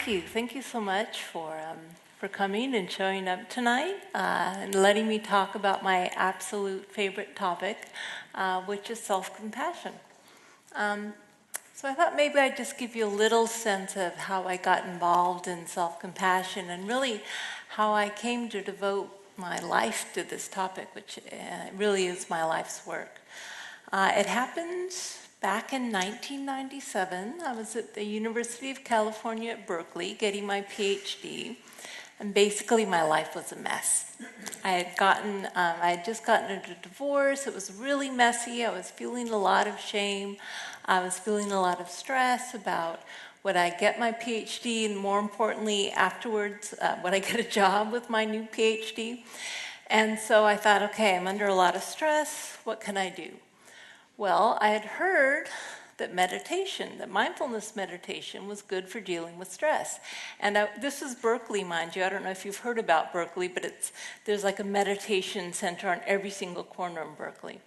thank you. Thank you so much for coming and showing up tonight and letting me talk about my absolute favorite topic, which is self-compassion. So I thought maybe I'd just give you a little sense of how I got involved in self-compassion and really how I came to devote my life to this topic, which really is my life's work. It happened back in 1997. I was at the University of California at Berkeley getting my PhD, and basically my life was a mess. I had just gotten a divorce. It was really messy. I was feeling a lot of shame. I was feeling a lot of stress about would I get my PhD, and more importantly, afterwards, would I get a job with my new PhD? And so I thought, okay, I'm under a lot of stress. What can I do? Well, I had heard that mindfulness meditation was good for dealing with stress. And this is Berkeley, mind you. I don't know if you've heard about Berkeley, but there's like a meditation center on every single corner in Berkeley.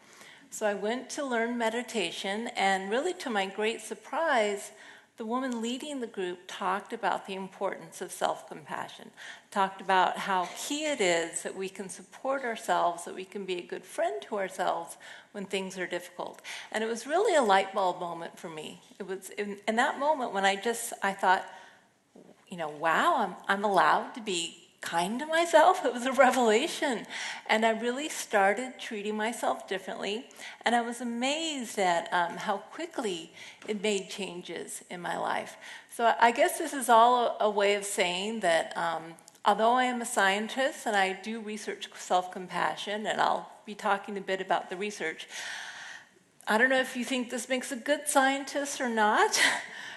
So I went to learn meditation, and really to my great surprise, the woman leading the group talked about the importance of self-compassion, talked about how key it is that we can support ourselves, that we can be a good friend to ourselves when things are difficult. And it was really a light bulb moment for me. It was in that moment when I thought, wow, I'm allowed to be kind to myself. It was a revelation. And I really started treating myself differently. And I was amazed at how quickly it made changes in my life. So I guess this is all a way of saying that although I am a scientist and I do research self-compassion, and I'll be talking a bit about the research, I don't know if you think this makes a good scientist or not,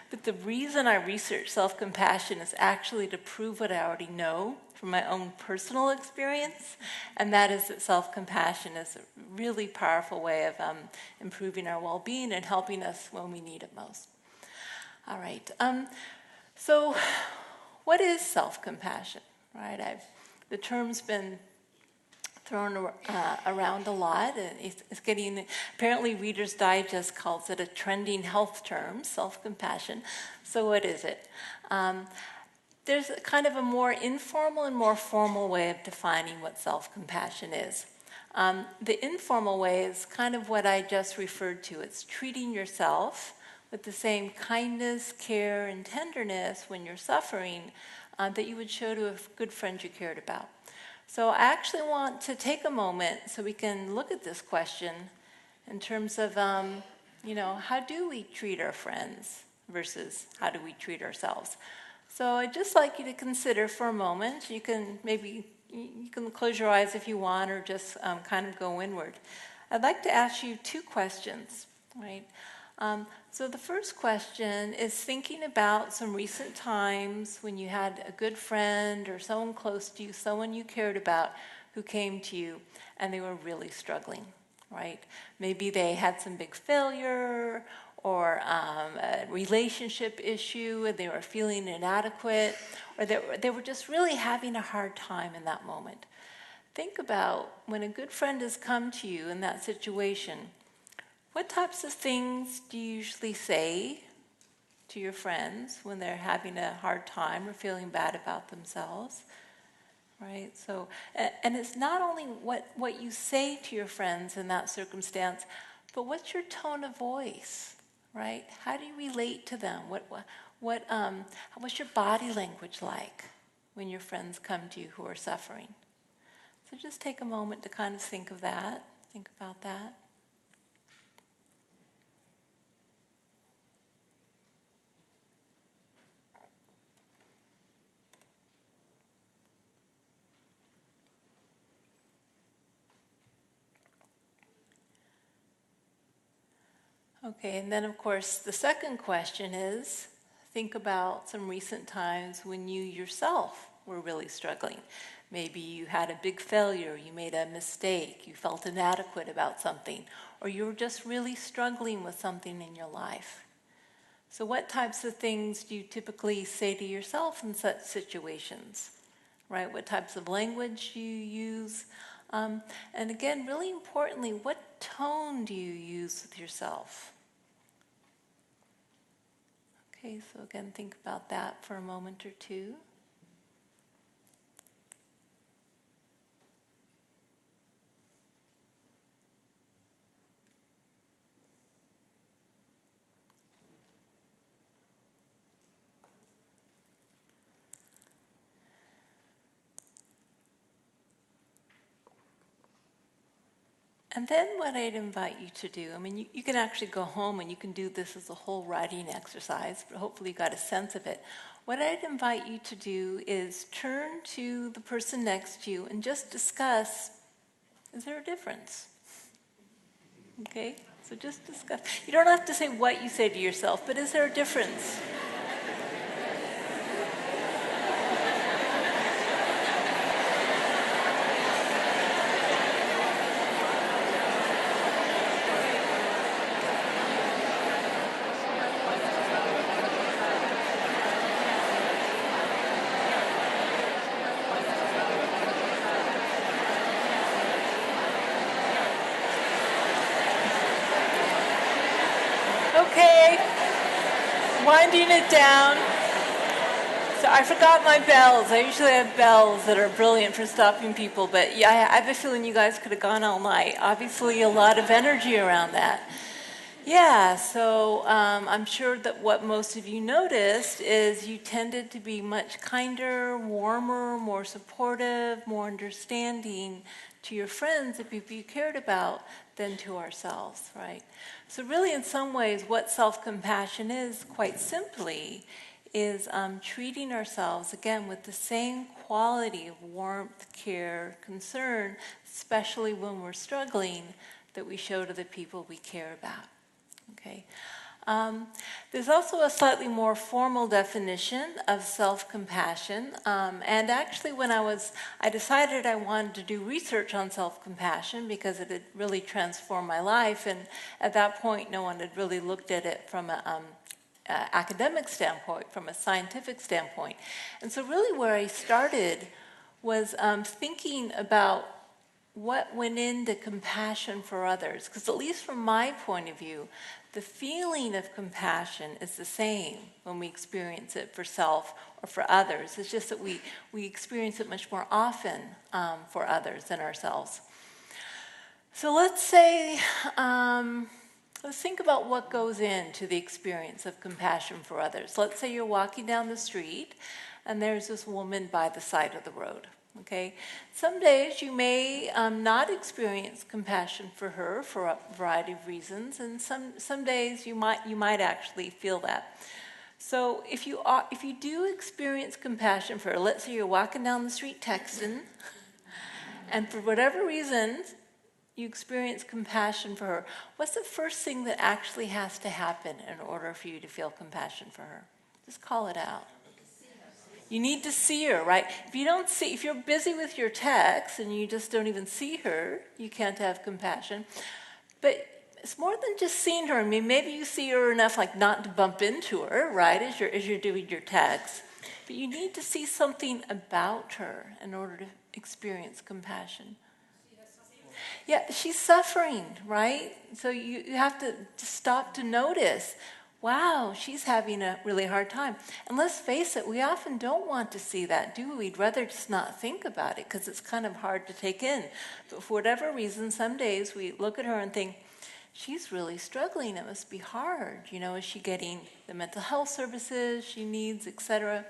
but the reason I research self-compassion is actually to prove what I already know from my own personal experience, and that is that self-compassion is a really powerful way of improving our well-being and helping us when we need it most. All right, so what is self-compassion, right? The term's been thrown around a lot, and it's getting, apparently Reader's Digest calls it a trending health term, self-compassion. So what is it? There's kind of a more informal and more formal way of defining what self-compassion is. The informal way is kind of what I just referred to. It's treating yourself with the same kindness, care, and tenderness when you're suffering that you would show to a good friend you cared about. So I actually want to take a moment so we can look at this question in terms of, how do we treat our friends versus how do we treat ourselves? So I'd just like you to consider for a moment. You can close your eyes if you want, or just kind of go inward. I'd like to ask you two questions, right? So the first question is thinking about some recent times when you had a good friend or someone close to you, someone you cared about, who came to you and they were really struggling, right? Maybe they had some big failure or a relationship issue and they were feeling inadequate, or they were just really having a hard time in that moment. Think about when a good friend has come to you in that situation, what types of things do you usually say to your friends when they're having a hard time or feeling bad about themselves, right? So, and it's not only what you say to your friends in that circumstance, but what's your tone of voice, right? How do you relate to them? What's your body language like when your friends come to you who are suffering? So just take a moment to kind of think about that. Okay, and then of course the second question is, think about some recent times when you yourself were really struggling. Maybe you had a big failure, you made a mistake, you felt inadequate about something, or you were just really struggling with something in your life. So what types of things do you typically say to yourself in such situations, right? What types of language do you use? And again, really importantly, what tone do you use with yourself? Okay, so again, think about that for a moment or two. And then what I'd invite you to do, I mean, you can actually go home and you can do this as a whole writing exercise, but hopefully you got a sense of it. What I'd invite you to do is turn to the person next to you and just discuss, is there a difference? Okay, so just discuss. You don't have to say what you say to yourself, but is there a difference? Okay, winding it down. So I forgot my bells. I usually have bells that are brilliant for stopping people, but yeah, I have a feeling you guys could have gone all night. Obviously, a lot of energy around that. Yeah, so I'm sure that what most of you noticed is you tended to be much kinder, warmer, more supportive, more understanding to your friends, the people you cared about, than to ourselves, right? So really, in some ways, what self-compassion is, quite simply, is treating ourselves, again, with the same quality of warmth, care, concern, especially when we're struggling, that we show to the people we care about. Okay. There's also a slightly more formal definition of self-compassion. And actually, when I decided I wanted to do research on self-compassion because it had really transformed my life. And at that point, no one had really looked at it from an academic standpoint, from a scientific standpoint. And so really where I started was thinking about what went into compassion for others. Because at least from my point of view, the feeling of compassion is the same when we experience it for self or for others. It's just that we experience it much more often for others than ourselves. So let's say, let's think about what goes into the experience of compassion for others. Let's say you're walking down the street and there's this woman by the side of the road. Okay, some days you may not experience compassion for her for a variety of reasons, and some days you might actually feel that. So if you do experience compassion for her, let's say you're walking down the street texting, and for whatever reason you experience compassion for her, what's the first thing that actually has to happen in order for you to feel compassion for her? Just call it out. You need to see her, right? If you're busy with your text and you just don't even see her, you can't have compassion. But it's more than just seeing her. I mean, maybe you see her enough, like not to bump into her, right, as you're doing your text. But you need to see something about her in order to experience compassion. Yeah, she's suffering, right? So you have to stop to notice, wow, she's having a really hard time. And let's face it, we often don't want to see that, do we? We'd rather just not think about it because it's kind of hard to take in. But for whatever reason, some days we look at her and think, she's really struggling. It must be hard. You know, is she getting the mental health services she needs, etc.?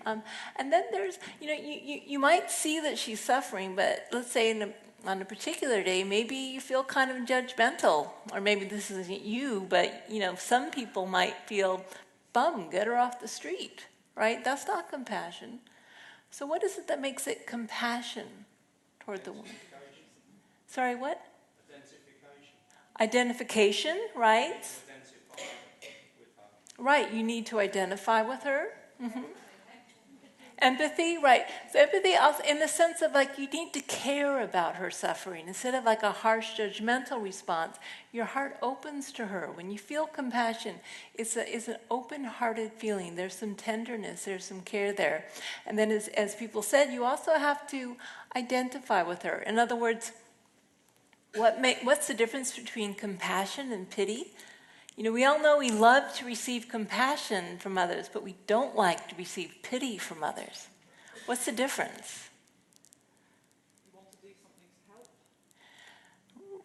And then there's, you might see that she's suffering, but let's say on a particular day, maybe you feel kind of judgmental, or maybe this isn't you, but some people might feel, bum, get her off the street, right? That's not compassion. So what is it that makes it compassion toward the woman? Sorry, what? Identification, right? Right, you need to identify with her. Mm-hmm. Empathy, right. So empathy also in the sense of like you need to care about her suffering. Instead of like a harsh judgmental response, your heart opens to her. When you feel compassion, it's an open-hearted feeling. There's some tenderness, there's some care there. And then as people said, you also have to identify with her. In other words, what's the difference between compassion and pity? You know, we all know we love to receive compassion from others, but we don't like to receive pity from others. What's the difference? You want to do something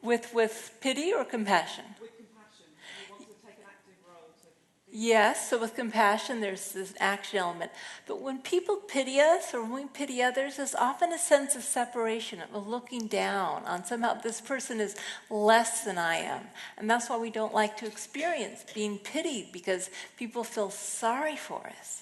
to help. With pity or compassion? With compassion, you want to take an active role to... Yes, so with compassion, there's this action element. But when people pity us or when we pity others, there's often a sense of separation, of looking down on somehow this person is less than I am. And that's why we don't like to experience being pitied, because people feel sorry for us.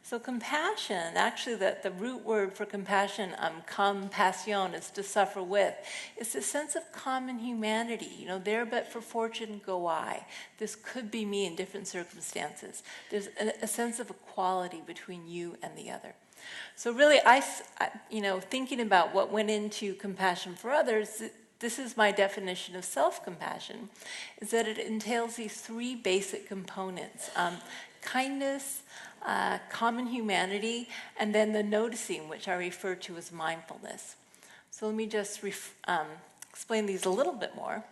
So compassion, actually the root word for compassion, compassion, is to suffer with. It's a sense of common humanity. You know, there but for fortune go I. This could be me in different circumstances. There's a sense of equality between you and the other. So really, thinking about what went into compassion for others, this is my definition of self-compassion, is that it entails these three basic components: kindness, common humanity, and then the noticing, which I refer to as mindfulness. So let me just explain these a little bit more.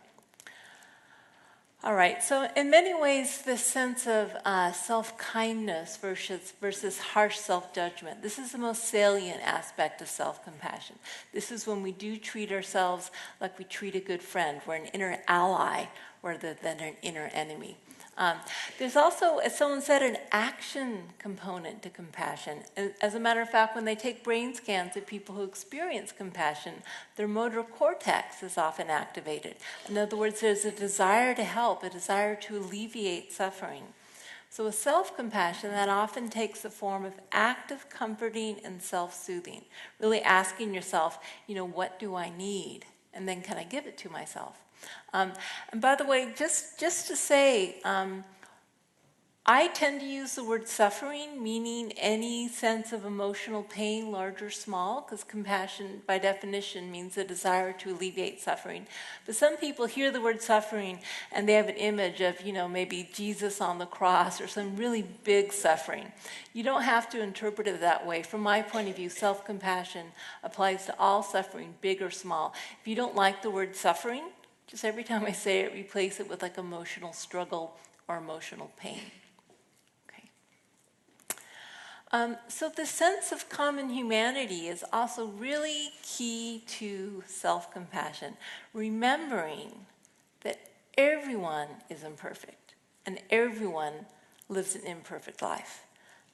All right, so in many ways, this sense of self-kindness versus harsh self-judgment, this is the most salient aspect of self-compassion. This is when we do treat ourselves like we treat a good friend. We're an inner ally rather than an inner enemy. There's also, as someone said, an action component to compassion. As a matter of fact, when they take brain scans of people who experience compassion, their motor cortex is often activated. In other words, there's a desire to help, a desire to alleviate suffering. So with self-compassion, that often takes the form of active comforting and self-soothing, really asking yourself, what do I need? And then can I give it to myself? And by the way, just to say, I tend to use the word suffering, meaning any sense of emotional pain, large or small, because compassion, by definition, means a desire to alleviate suffering. But some people hear the word suffering and they have an image of, maybe Jesus on the cross or some really big suffering. You don't have to interpret it that way. From my point of view, self-compassion applies to all suffering, big or small. If you don't like the word suffering, just every time I say it, replace it with like emotional struggle or emotional pain. Okay. So the sense of common humanity is also really key to self-compassion. Remembering that everyone is imperfect and everyone lives an imperfect life.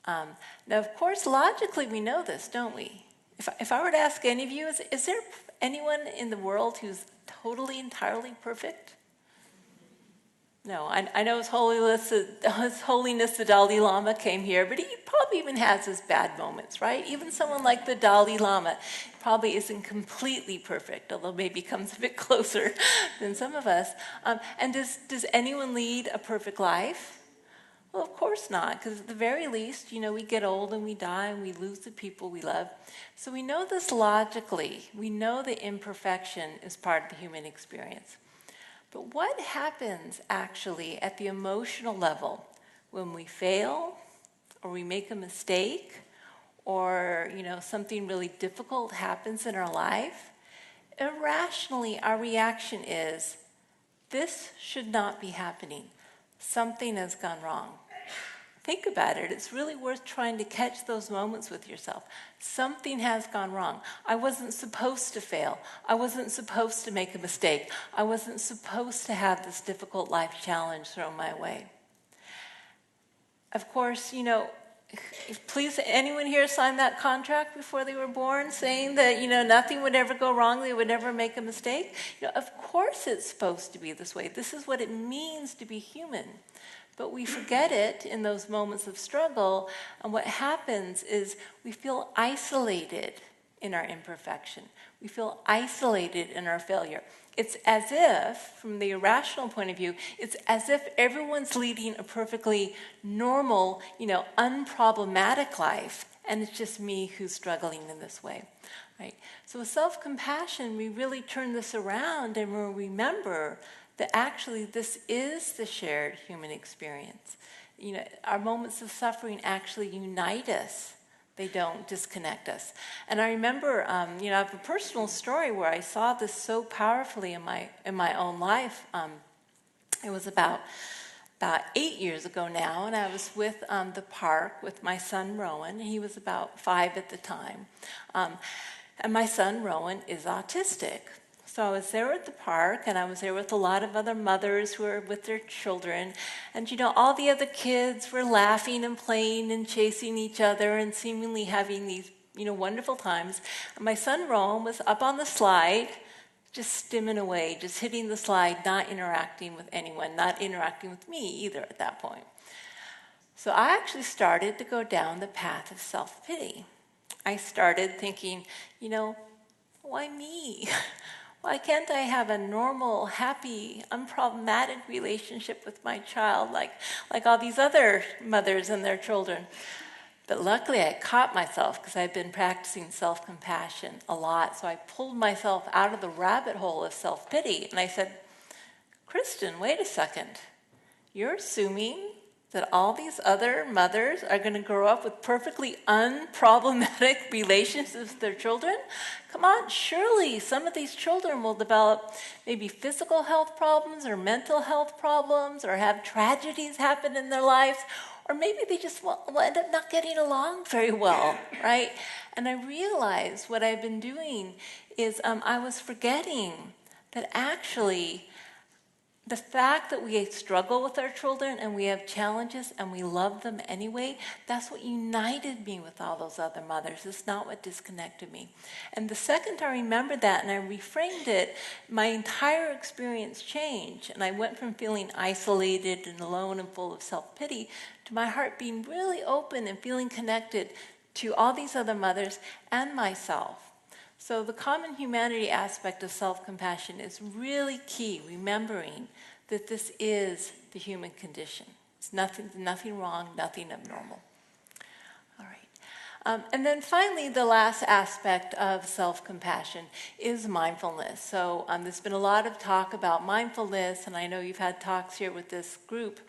Now, of course, logically we know this, don't we? If I were to ask any of you, is there anyone in the world who's totally, entirely perfect? No, I know His Holiness the Dalai Lama came here, but he probably even has his bad moments, right? Even someone like the Dalai Lama probably isn't completely perfect, although maybe comes a bit closer than some of us. And does anyone lead a perfect life? Well, of course not, because at the very least, we get old and we die and we lose the people we love. So we know this logically. We know that imperfection is part of the human experience. But what happens actually at the emotional level when we fail or we make a mistake or, something really difficult happens in our life? Irrationally, our reaction is, this should not be happening. Something has gone wrong. Think about it. It's really worth trying to catch those moments with yourself. Something has gone wrong. I wasn't supposed to fail. I wasn't supposed to make a mistake. I wasn't supposed to have this difficult life challenge thrown my way. Of course, please, anyone here sign that contract before they were born saying that, nothing would ever go wrong, they would never make a mistake? Of course it's supposed to be this way. This is what it means to be human. But we forget it in those moments of struggle, and what happens is we feel isolated in our imperfection. We feel isolated in our failure. It's as if, from the irrational point of view, it's as if everyone's leading a perfectly normal, unproblematic life, and it's just me who's struggling in this way, right? So with self-compassion, we really turn this around and we remember that actually this is the shared human experience. Our moments of suffering actually unite us. They don't disconnect us. And I remember, I have a personal story where I saw this so powerfully in my own life. It was about about 8 years ago now, and I was with the park with my son Rowan. He was about 5 at the time. And my son Rowan is autistic. So I was there at the park, and I was there with a lot of other mothers who were with their children. And, all the other kids were laughing and playing and chasing each other and seemingly having these, wonderful times. And my son Rowan was up on the slide, just stimming away, just hitting the slide, not interacting with anyone, not interacting with me either at that point. So I actually started to go down the path of self-pity. I started thinking, why me? Why can't I have a normal, happy, unproblematic relationship with my child like all these other mothers and their children? But luckily I caught myself because I've been practicing self-compassion a lot. So I pulled myself out of the rabbit hole of self-pity. And I said, Kristin, wait a second. You're assuming that all these other mothers are going to grow up with perfectly unproblematic relationships with their children? Come on, surely some of these children will develop maybe physical health problems or mental health problems or have tragedies happen in their lives, or maybe they just will end up not getting along very well, right? And I realized what I've been doing is I was forgetting that actually the fact that we struggle with our children and we have challenges and we love them anyway, that's what united me with all those other mothers. It's not what disconnected me. And the second I remembered that and I reframed it, my entire experience changed. And I went from feeling isolated and alone and full of self-pity to my heart being really open and feeling connected to all these other mothers and myself. So the common humanity aspect of self-compassion is really key, remembering that this is the human condition. It's nothing wrong, nothing abnormal. All right. And then finally, the last aspect of self-compassion is mindfulness. So there's been a lot of talk about mindfulness, and I know you've had talks here with this group.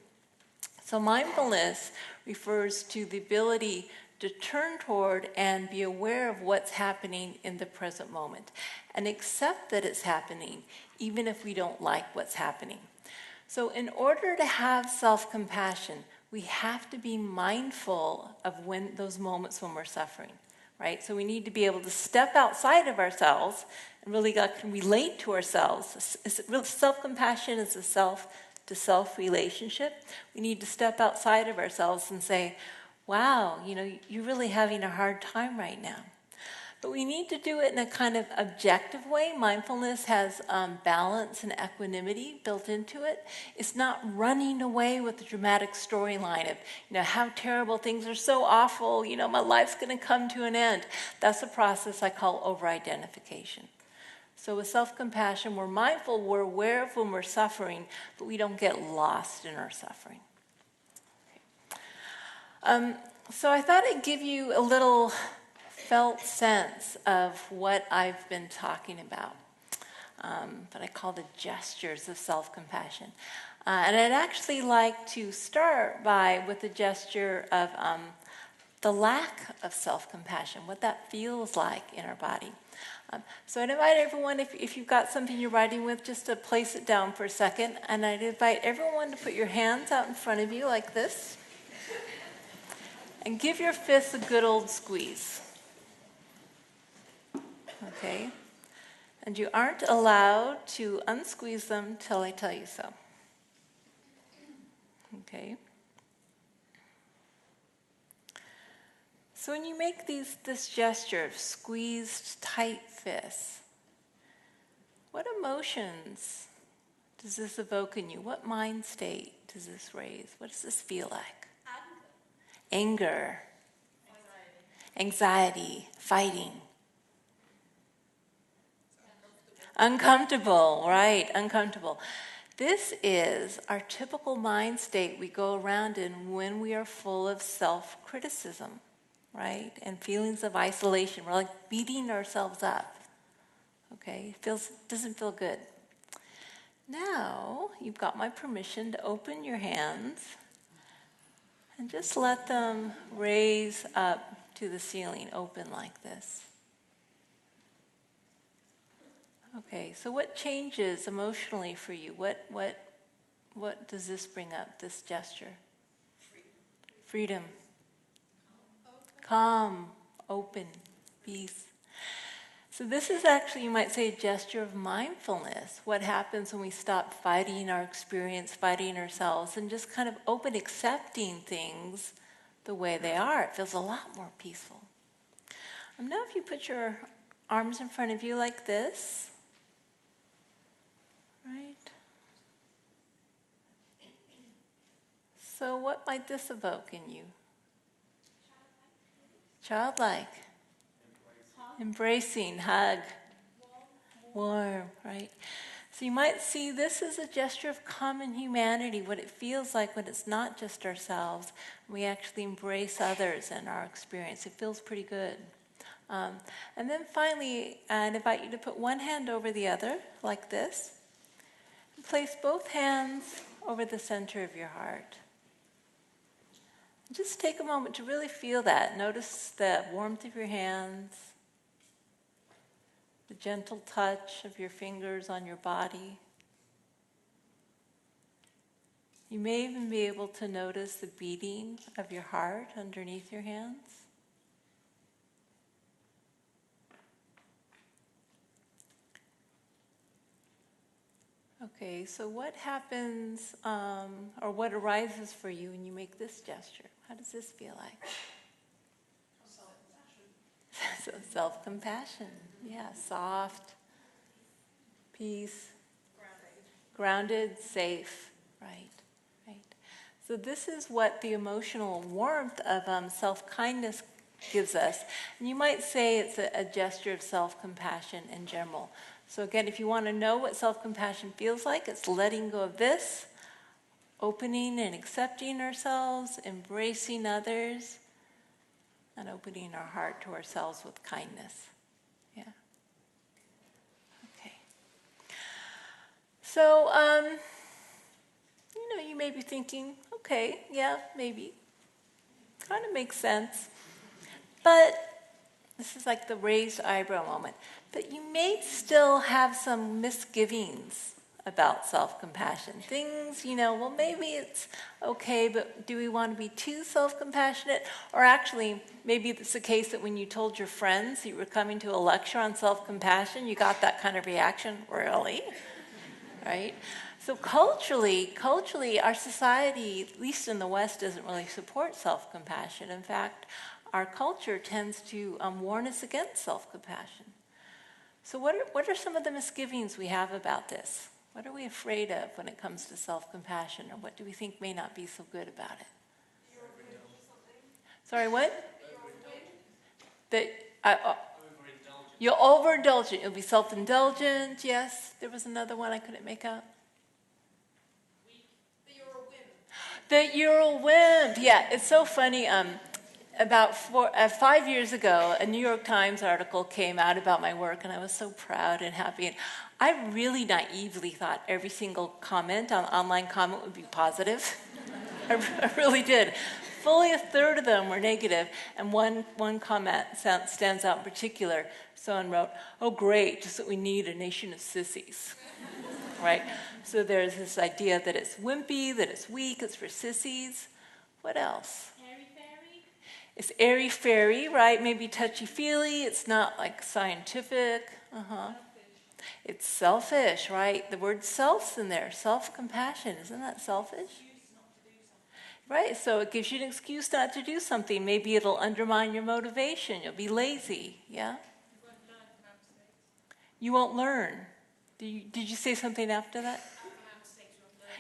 So mindfulness refers to the ability to turn toward and be aware of what's happening in the present moment and accept that it's happening, even if we don't like what's happening. So in order to have self-compassion, we have to be mindful of those moments when we're suffering, right? So we need to be able to step outside of ourselves and really relate to ourselves. Self-compassion is a self-to-self relationship. We need to step outside of ourselves and say, wow, you're really having a hard time right now. But we need to do it in a kind of objective way. Mindfulness has balance and equanimity built into it. It's not running away with the dramatic storyline of, how terrible things are, so awful, my life's going to come to an end. That's a process I call over-identification. So with self-compassion, we're mindful, we're aware of when we're suffering, but we don't get lost in our suffering. So I thought I'd give you a little felt sense of what I've been talking about, but I call the gestures of self-compassion. And I'd actually like to start with the gesture of the lack of self-compassion, what that feels like in our body. So I'd invite everyone, if you've got something you're writing with, just to place it down for a second. And I'd invite everyone to put your hands out in front of you like this. And give your fists a good old squeeze. Okay? And you aren't allowed to unsqueeze them till I tell you so. Okay? So when you make this gesture of squeezed, tight fists, what emotions does this evoke in you? What mind state does this raise? What does this feel like? Anger, anxiety, fighting. Uncomfortable, right, uncomfortable. This is our typical mind state we go around in when we are full of self-criticism, right, and feelings of isolation. We're like beating ourselves up, okay? Doesn't feel good. Now, you've got my permission to open your hands and just let them raise up to the ceiling, open like this. Okay, so what changes emotionally for you? What what does this bring up, this gesture? Freedom. Calm, open, peace. So this is actually, you might say, a gesture of mindfulness. What happens when we stop fighting our experience, fighting ourselves, and just kind of open, accepting things the way they are. It feels a lot more peaceful. Now if you put your arms in front of you like this, right? So what might this evoke in you? Childlike. Embracing, hug. Warm, right? So you might see this as a gesture of common humanity, what it feels like when it's not just ourselves. We actually embrace others in our experience. It feels pretty good. And then finally, I'd invite you to put one hand over the other, like this. And place both hands over the center of your heart. Just take a moment to really feel that. Notice the warmth of your hands, the gentle touch of your fingers on your body. You may even be able to notice the beating of your heart underneath your hands. Okay, so what happens, or what arises for you when you make this gesture? How does this feel like? So self-compassion, yeah, soft, peace, grounded, safe, right. So this is what the emotional warmth of self-kindness gives us. And you might say it's a gesture of self-compassion in general. So again, if you want to know what self-compassion feels like, it's letting go of this, opening and accepting ourselves, embracing others, and opening our heart to ourselves with kindness. Yeah. Okay. So, you may be thinking, okay, yeah, maybe. Kind of makes sense. But this is like the raised eyebrow moment. But you may still have some misgivings about self-compassion. Things, well, maybe it's okay, but do we want to be too self-compassionate? Or actually, maybe it's the case that when you told your friends you were coming to a lecture on self-compassion, you got that kind of reaction, really? Right? So culturally, our society, at least in the West, doesn't really support self-compassion. In fact, our culture tends to warn us against self-compassion. So what are some of the misgivings we have about this? What are we afraid of when it comes to self-compassion, or what do we think may not be so good about it? Sorry, what? That you'll overindulge it. You'll be self-indulgent. Yes, there was another one I couldn't make out. That you're a wimp. Yeah, it's so funny. About 5 years ago, a New York Times article came out about my work, and I was so proud and happy. And I really naively thought every single comment, online comment, would be positive. I really did. Fully a third of them were negative, and one comment stands out in particular. Someone wrote, "Oh, great, just what we need, a nation of sissies." Right? So there's this idea that it's wimpy, that it's weak, it's for sissies. What else? It's airy-fairy, right? Maybe touchy-feely. It's not like scientific. It's selfish, right? The word self's in there. Self-compassion. Isn't that selfish? Right, so it gives you an excuse not to do something. Maybe it'll undermine your motivation. You'll be lazy, yeah? You won't learn. Did you say something after that?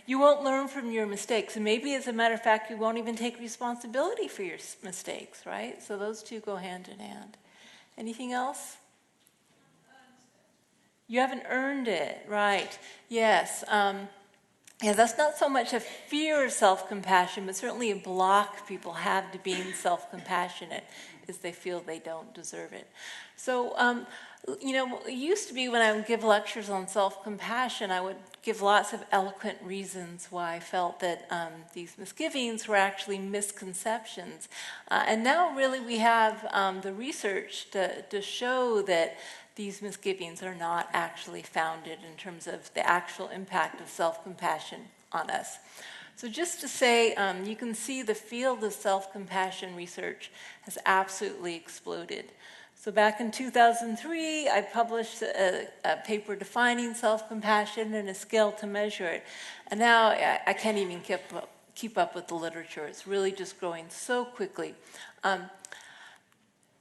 You won't learn from your mistakes. And maybe, as a matter of fact, you won't even take responsibility for your mistakes, right? So those two go hand in hand. Anything else? You haven't earned it, right. Yes. Yeah, that's not so much a fear of self-compassion, but certainly a block people have to being self-compassionate is they feel they don't deserve it. So, it used to be when I would give lectures on self-compassion, I would give lots of eloquent reasons why I felt that these misgivings were actually misconceptions. And now really we have the research to show that these misgivings are not actually founded in terms of the actual impact of self-compassion on us. So just to say, you can see the field of self-compassion research has absolutely exploded. So back in 2003, I published a paper defining self-compassion and a scale to measure it. And now I can't even keep up with the literature. It's really just growing so quickly.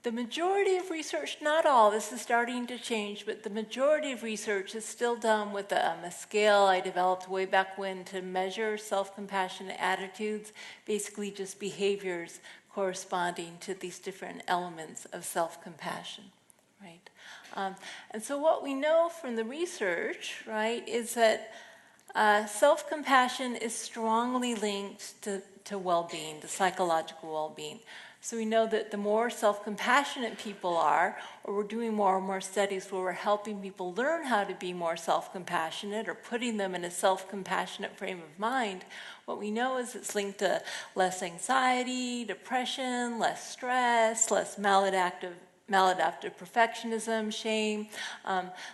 The majority of research, not all, this is starting to change, but the majority of research is still done with a scale I developed way back when to measure self-compassionate attitudes, basically just behaviors corresponding to these different elements of self-compassion, right? And so what we know from the research, right, is that self-compassion is strongly linked to well-being, to psychological well-being. So we know that the more self-compassionate people are, or we're doing more and more studies where we're helping people learn how to be more self-compassionate or putting them in a self-compassionate frame of mind, what we know is it's linked to less anxiety, depression, less stress, less maladaptive perfectionism, shame,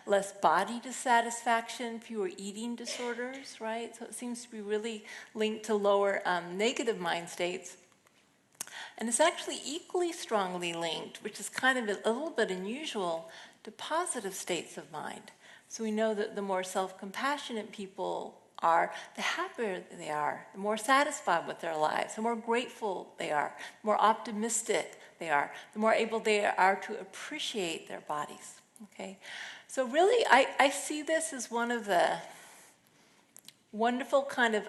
less body dissatisfaction, fewer eating disorders, right? So it seems to be really linked to lower negative mind states. And it's actually equally strongly linked, which is kind of a little bit unusual, to positive states of mind. So we know that the more self-compassionate people are, the happier they are, the more satisfied with their lives, the more grateful they are, the more optimistic they are, the more able they are to appreciate their bodies, okay? So really, I see this as one of the wonderful kind of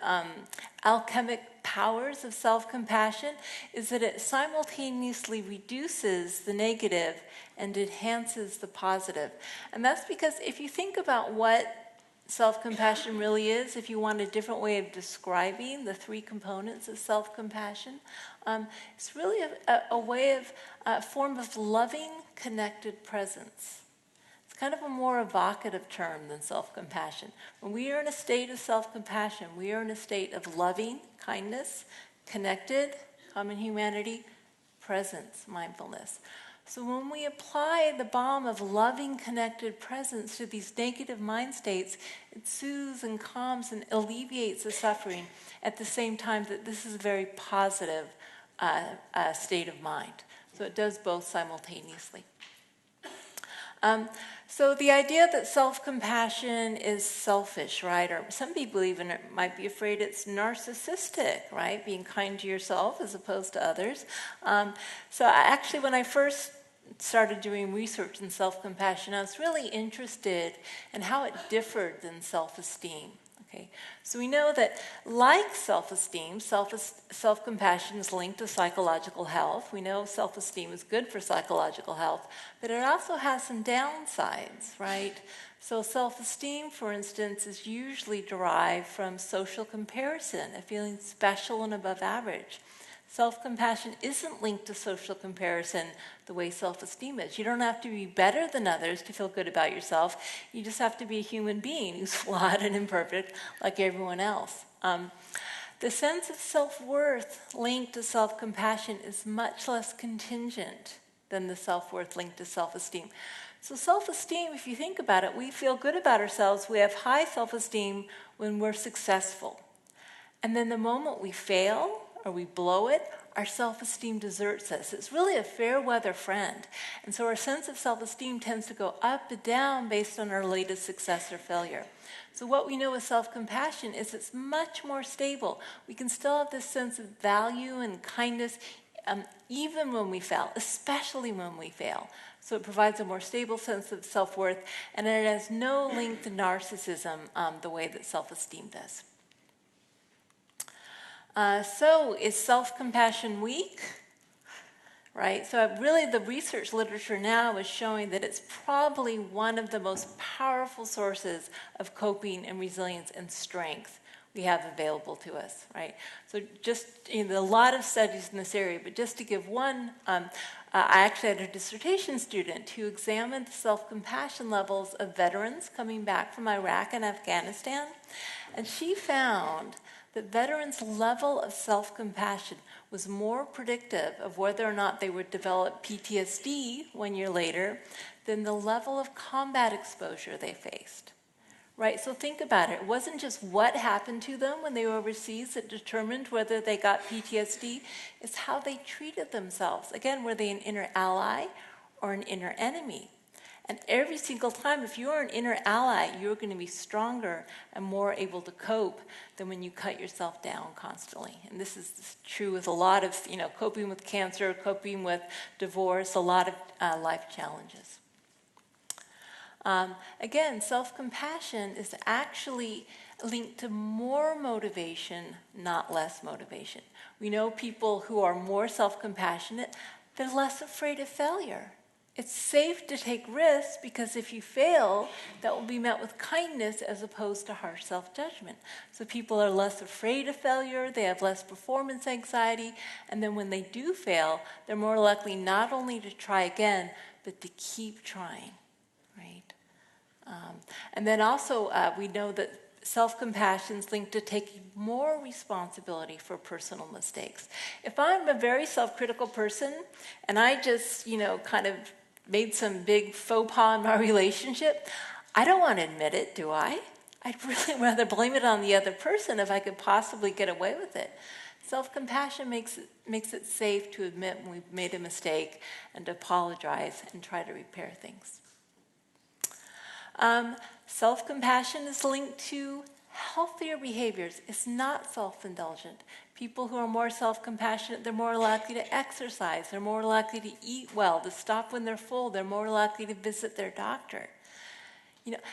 alchemic powers of self-compassion, is that it simultaneously reduces the negative and enhances the positive. And that's because if you think about what self-compassion really is, if you want a different way of describing the three components of self-compassion, it's really a way of, a form of loving, connected presence. It's kind of a more evocative term than self-compassion. When we are in a state of self-compassion, we are in a state of loving, kindness, connected, common humanity, presence, mindfulness. So when we apply the balm of loving, connected presence to these negative mind states, it soothes and calms and alleviates the suffering at the same time that this is a very positive state of mind. So it does both simultaneously. So the idea that self-compassion is selfish, right? Or some people even might be afraid it's narcissistic, right? Being kind to yourself as opposed to others. So actually, when I first started doing research in self-compassion, I was really interested in how it differed than self-esteem. Okay, so we know that like self-esteem, self-compassion is linked to psychological health. We know self-esteem is good for psychological health, but it also has some downsides, right? So self-esteem, for instance, is usually derived from social comparison, a feeling special and above average. Self-compassion isn't linked to social comparison the way self-esteem is. You don't have to be better than others to feel good about yourself. You just have to be a human being who's flawed and imperfect like everyone else. The sense of self-worth linked to self-compassion is much less contingent than the self-worth linked to self-esteem. So self-esteem, if you think about it, we feel good about ourselves. We have high self-esteem when we're successful. And then the moment we fail, or we blow it, our self-esteem deserts us. It's really a fair weather friend. And so our sense of self-esteem tends to go up and down based on our latest success or failure. So what we know with self-compassion is it's much more stable. We can still have this sense of value and kindness even when we fail, especially when we fail. So it provides a more stable sense of self-worth, and it has no link to narcissism the way that self-esteem does. So is self-compassion weak? Right? So really the research literature now is showing that it's probably one of the most powerful sources of coping and resilience and strength we have available to us, right? So just, a lot of studies in this area, but just to give one, I actually had a dissertation student who examined the self-compassion levels of veterans coming back from Iraq and Afghanistan, and she found that veterans' level of self-compassion was more predictive of whether or not they would develop PTSD 1 year later than the level of combat exposure they faced. right? So think about it. It wasn't just what happened to them when they were overseas that determined whether they got PTSD. It's how they treated themselves. Again, were they an inner ally or an inner enemy? And every single time, if you're an inner ally, you're going to be stronger and more able to cope than when you cut yourself down constantly. And this is true with a lot of, coping with cancer, coping with divorce, a lot of life challenges. Again, self-compassion is actually linked to more motivation, not less motivation. We know people who are more self-compassionate, they're less afraid of failure. It's safe to take risks because if you fail, that will be met with kindness as opposed to harsh self-judgment. So people are less afraid of failure, they have less performance anxiety, and then when they do fail, they're more likely not only to try again, but to keep trying, right? And then also we know that self-compassion is linked to taking more responsibility for personal mistakes. If I'm a very self-critical person and I just, kind of made some big faux pas in my relationship, I don't want to admit it, do I? I'd really rather blame it on the other person if I could possibly get away with it. Self-compassion makes it safe to admit when we've made a mistake and to apologize and try to repair things. Self-compassion is linked to healthier behaviors. It's not self-indulgent. People who are more self-compassionate, they're more likely to exercise. They're more likely to eat well, to stop when they're full. They're more likely to visit their doctor.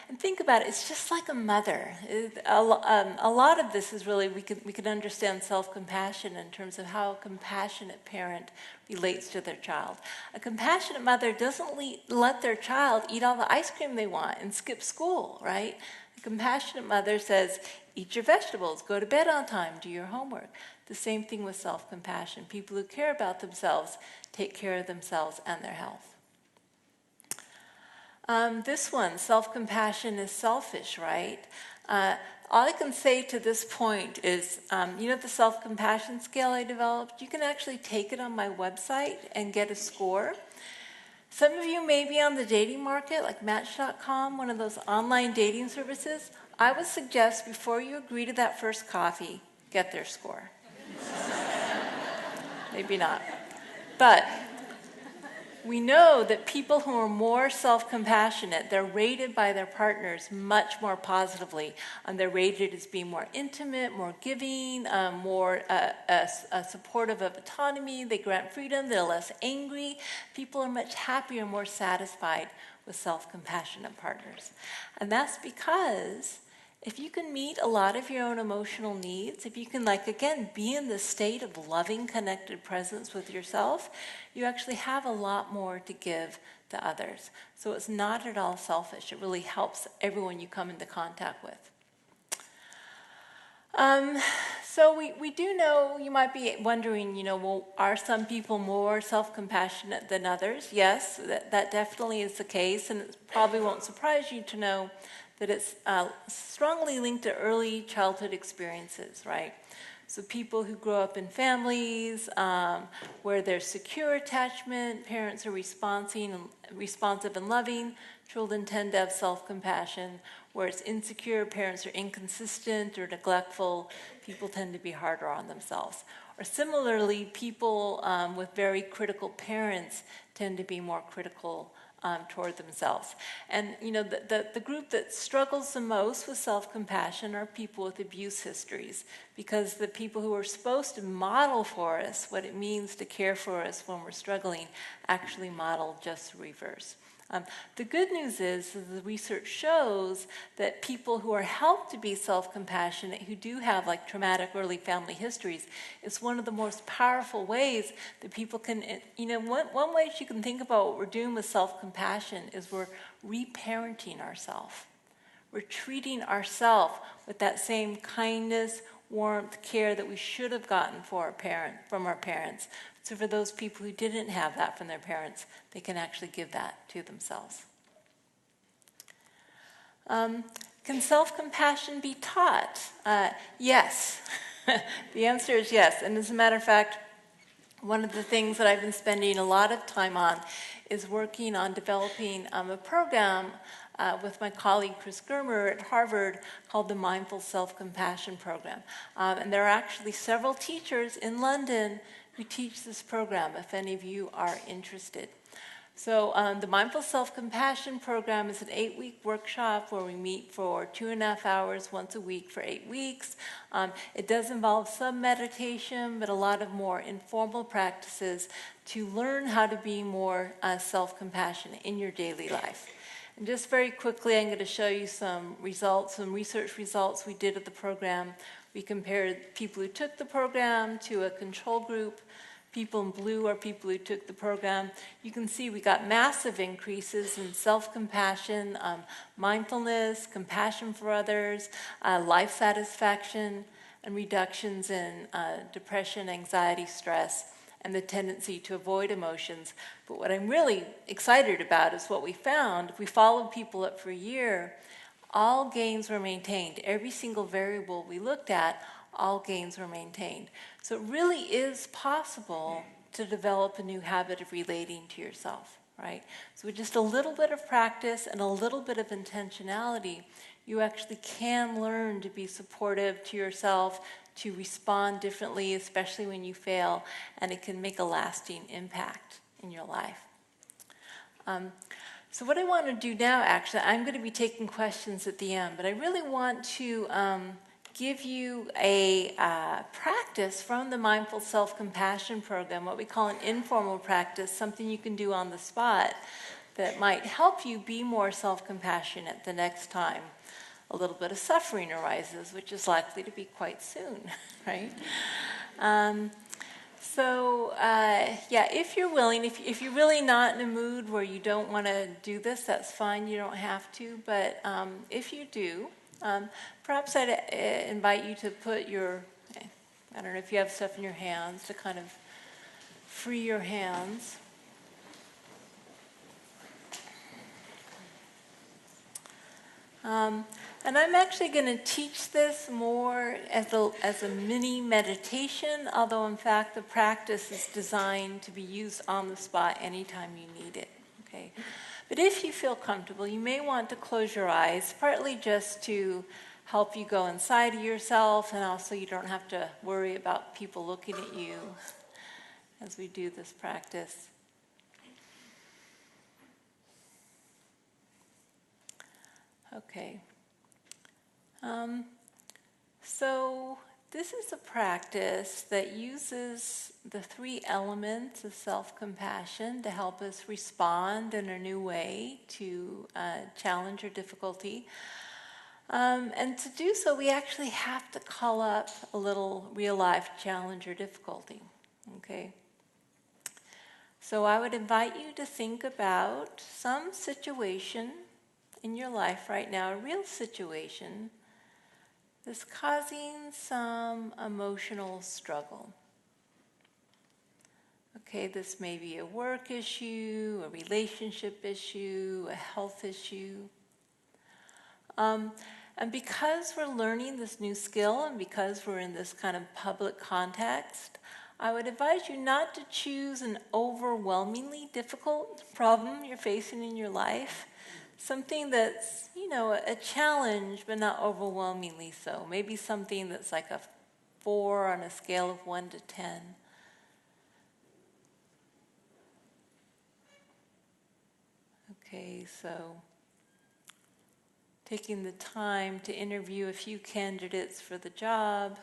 And think about it. It's just like a mother. A lot of this is really, we could understand self-compassion in terms of how a compassionate parent relates to their child. A compassionate mother doesn't let their child eat all the ice cream they want and skip school, right? A compassionate mother says, eat your vegetables, go to bed on time, do your homework. The same thing with self-compassion. People who care about themselves take care of themselves and their health. This one, self-compassion is selfish, right? All I can say to this point is, the self-compassion scale I developed, you can actually take it on my website and get a score. Some of you may be on the dating market, like Match.com, one of those online dating services. I would suggest before you agree to that first coffee, get their score. Maybe not. But we know that people who are more self-compassionate, they're rated by their partners much more positively. They're rated as being more intimate, more giving, more supportive of autonomy. They grant freedom. They're less angry. People are much happier, more satisfied with self-compassionate partners. And that's because if you can meet a lot of your own emotional needs, if you can, be in the state of loving, connected presence with yourself, you actually have a lot more to give to others. So it's not at all selfish. It really helps everyone you come into contact with. So we do know, you might be wondering, are some people more self-compassionate than others? Yes, that definitely is the case, and it probably won't surprise you to know that it's strongly linked to early childhood experiences, right? So people who grow up in families where there's secure attachment, parents are responsive and loving, children tend to have self-compassion. Where it's insecure, parents are inconsistent or neglectful, people tend to be harder on themselves. Or similarly, people with very critical parents tend to be more critical toward themselves. And the group that struggles the most with self-compassion are people with abuse histories, because the people who are supposed to model for us what it means to care for us when we're struggling actually model just the reverse. The good news is that the research shows that people who are helped to be self-compassionate, who do have traumatic early family histories, it's one of the most powerful ways that people can, one way you can think about what we're doing with self-compassion is we're reparenting ourselves. We're treating ourselves with that same kindness, warmth, care that we should have gotten from our parents. So for those people who didn't have that from their parents, they can actually give that to themselves. Can self-compassion be taught? Yes. The answer is yes. And as a matter of fact, one of the things that I've been spending a lot of time on is working on developing a program with my colleague Chris Germer at Harvard called the Mindful Self-Compassion Program. And there are actually several teachers in London who teach this program, if any of you are interested. So the Mindful Self-Compassion Program is an 8-week workshop where we meet for 2.5 hours once a week for 8 weeks. It does involve some meditation, but a lot of more informal practices to learn how to be more self-compassionate in your daily life. And just very quickly, I'm going to show you some results, some research results we did at the program. We compared people who took the program to a control group. People in blue are people who took the program. You can see we got massive increases in self-compassion, mindfulness, compassion for others, life satisfaction, and reductions in depression, anxiety, stress, and the tendency to avoid emotions. But what I'm really excited about is what we found. If we followed people up for a year, all gains were maintained. Every single variable we looked at, all gains were maintained. So it really is possible to develop a new habit of relating to yourself, right? So with just a little bit of practice and a little bit of intentionality, you actually can learn to be supportive to yourself, to respond differently, especially when you fail, and it can make a lasting impact in your life. So what I want to do now, actually, I'm going to be taking questions at the end, but I really want to give you a practice from the Mindful Self-Compassion Program, what we call an informal practice, something you can do on the spot that might help you be more self-compassionate the next time a little bit of suffering arises, which is likely to be quite soon, right? Yeah, if you're willing, if you're really not in a mood where you don't want to do this, that's fine, you don't have to, but if you do, perhaps I'd invite you to put your, I don't know if you have stuff in your hands, to kind of free your hands. And I'm actually going to teach this more as a mini meditation, although in fact the practice is designed to be used on the spot anytime you need it. Okay? But if you feel comfortable, you may want to close your eyes, partly just to help you go inside of yourself, and also you don't have to worry about people looking at you as we do this practice. Okay. So this is a practice that uses the 3 elements of self-compassion to help us respond in a new way to challenge or difficulty. And to do so, we actually have to call up a little real-life challenge or difficulty. Okay? So I would invite you to think about some situation in your life right now, a real situation that's causing some emotional struggle. Okay, this may be a work issue, a relationship issue, a health issue. And because we're learning this new skill and because we're in this kind of public context, I would advise you not to choose an overwhelmingly difficult problem you're facing in your life. Something that's, a challenge, but not overwhelmingly so. Maybe something that's like a 4 on a scale of 1 to 10. Okay, so taking the time to interview a few candidates for the job,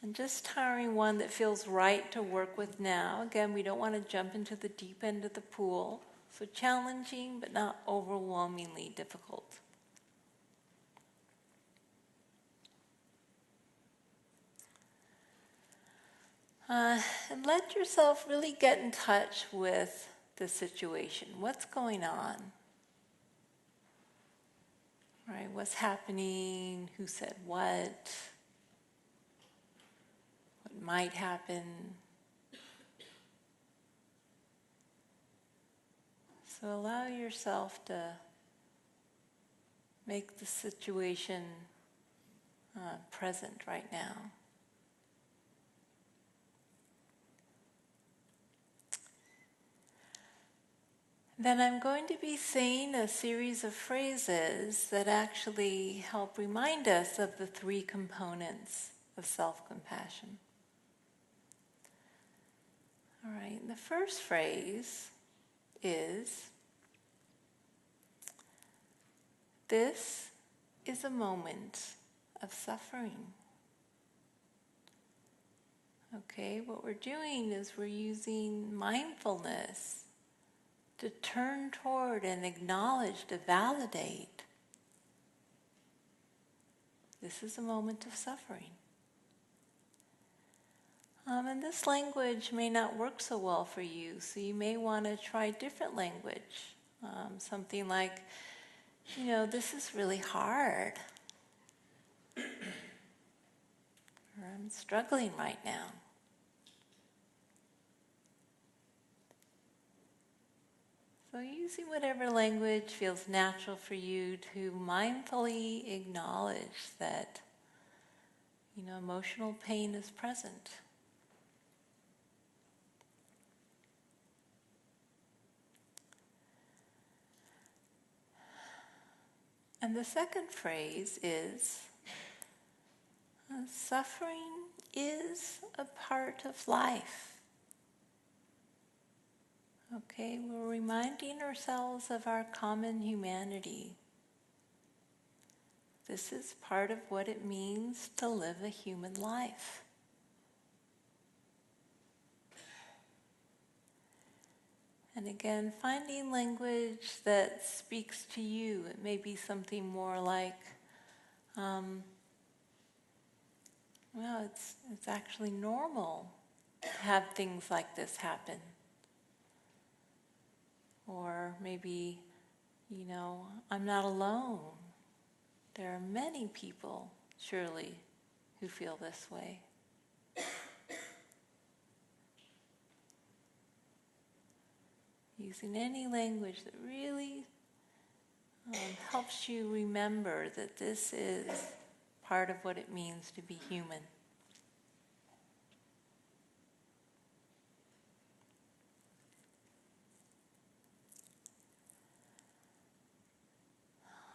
and just hiring one that feels right to work with now. Again, we don't want to jump into the deep end of the pool. So challenging, but not overwhelmingly difficult. And let yourself really get in touch with the situation. What's going on? Right? What's happening? Who said what? What might happen? So allow yourself to make the situation present right now. Then I'm going to be saying a series of phrases that actually help remind us of the three components of self-compassion. All right, the first phrase is, "This is a moment of suffering." Okay, what we're doing is we're using mindfulness to turn toward and acknowledge, to validate. This is a moment of suffering. And this language may not work so well for you, so you may want to try different language. Something like, this is really hard. Or I'm struggling right now. So using whatever language feels natural for you to mindfully acknowledge that, emotional pain is present. And the second phrase is, suffering is a part of life. Okay, we're reminding ourselves of our common humanity. This is part of what it means to live a human life. And again, finding language that speaks to you. It may be something more like, it's actually normal to have things like this happen. Or maybe, I'm not alone. There are many people, surely, who feel this way. Using any language that really helps you remember that this is part of what it means to be human.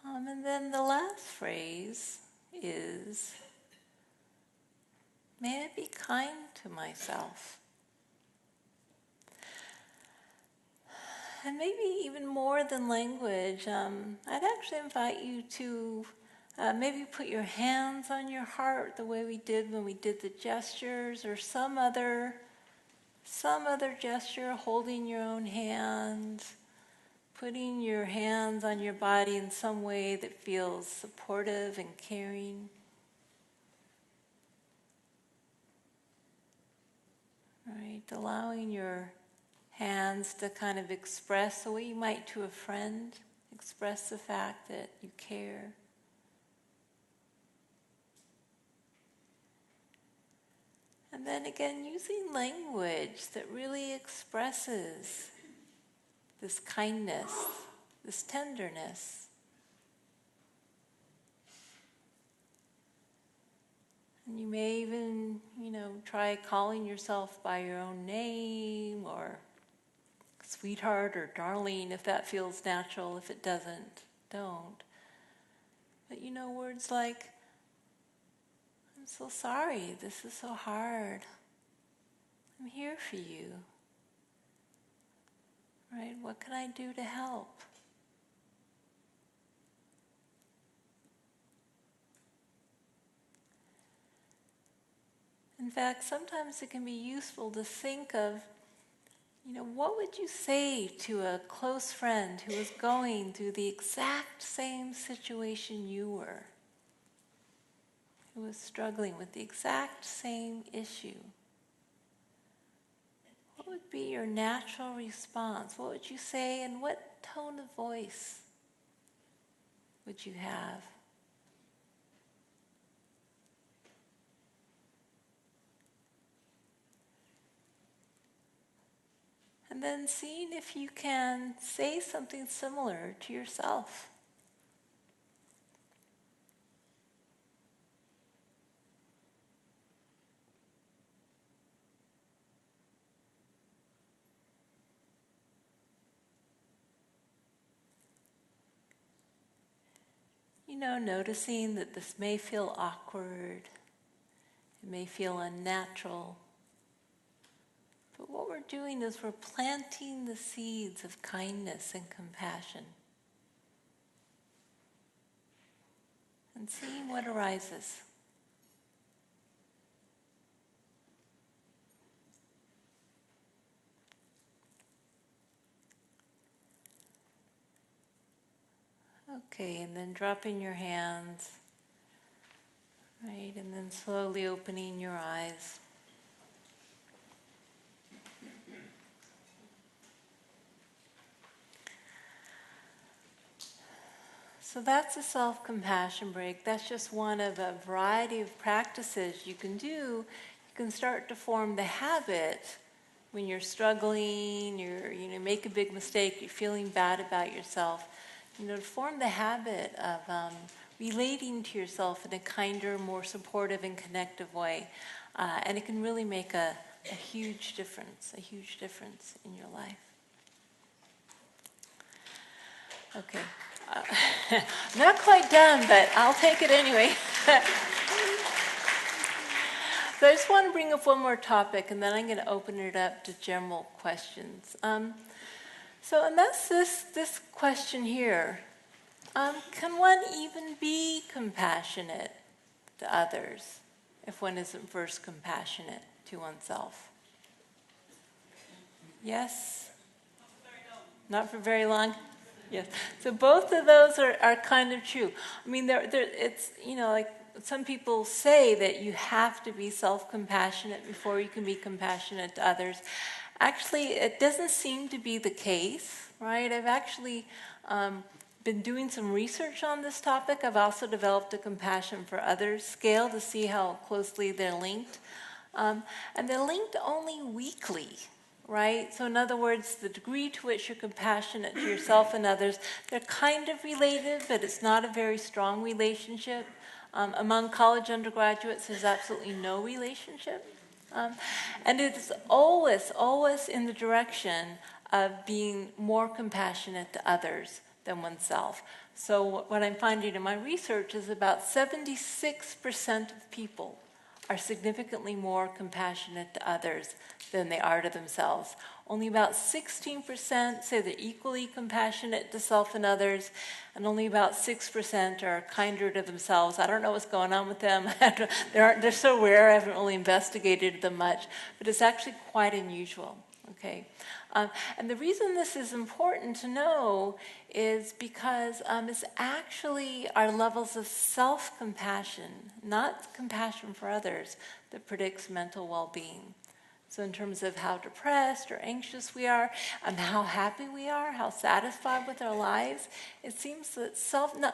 And then the last phrase is, may I be kind to myself. And maybe even more than language, I'd actually invite you to maybe put your hands on your heart the way we did when we did the gestures, or some other gesture, holding your own hand, putting your hands on your body in some way that feels supportive and caring. Right, allowing your hands to kind of express the way you might to a friend, express the fact that you care. And then again, using language that really expresses this kindness, this tenderness. And you may even, try calling yourself by your own name, or sweetheart or darling, if that feels natural. If it doesn't, don't. But words like, I'm so sorry, this is so hard. I'm here for you. Right? What can I do to help? In fact, sometimes it can be useful to think of, what would you say to a close friend who was going through the exact same situation you were, who was struggling with the exact same issue? What would be your natural response? What would you say, and what tone of voice would you have? And then seeing if you can say something similar to yourself. noticing that this may feel awkward, it may feel unnatural, but what we're doing is we're planting the seeds of kindness and compassion and seeing what arises. Okay, and then dropping your hands, right, and then slowly opening your eyes. So that's a self-compassion break. That's just one of a variety of practices you can do. You can start to form the habit when you're struggling, you make a big mistake, you're feeling bad about yourself. To form the habit of relating to yourself in a kinder, more supportive and connective way. And it can really make a huge difference in your life. Okay. Not quite done, but I'll take it anyway. So I just want to bring up one more topic, and then I'm going to open it up to general questions. And that's this question here. Can one even be compassionate to others if one isn't first compassionate to oneself? Yes? Not for very long? Yes. So both of those are kind of true. I mean, it's, like some people say that you have to be self-compassionate before you can be compassionate to others. Actually, it doesn't seem to be the case, right? I've actually been doing some research on this topic. I've also developed a compassion for others scale to see how closely they're linked. And they're linked only weakly. Right? So in other words, the degree to which you're compassionate to yourself and others, they're kind of related, but it's not a very strong relationship. Among college undergraduates, there's absolutely no relationship. And it's always in the direction of being more compassionate to others than oneself. So what I'm finding in my research is about 76% of people are significantly more compassionate to others than they are to themselves. Only about 16% say they're equally compassionate to self and others, and only about 6% are kinder to themselves. I don't know what's going on with them. They're so rare, I haven't really investigated them much, but it's actually quite unusual. Okay, and the reason this is important to know is because it's actually our levels of self-compassion, not compassion for others, that predicts mental well-being. So in terms of how depressed or anxious we are, and how happy we are, how satisfied with our lives, it seems that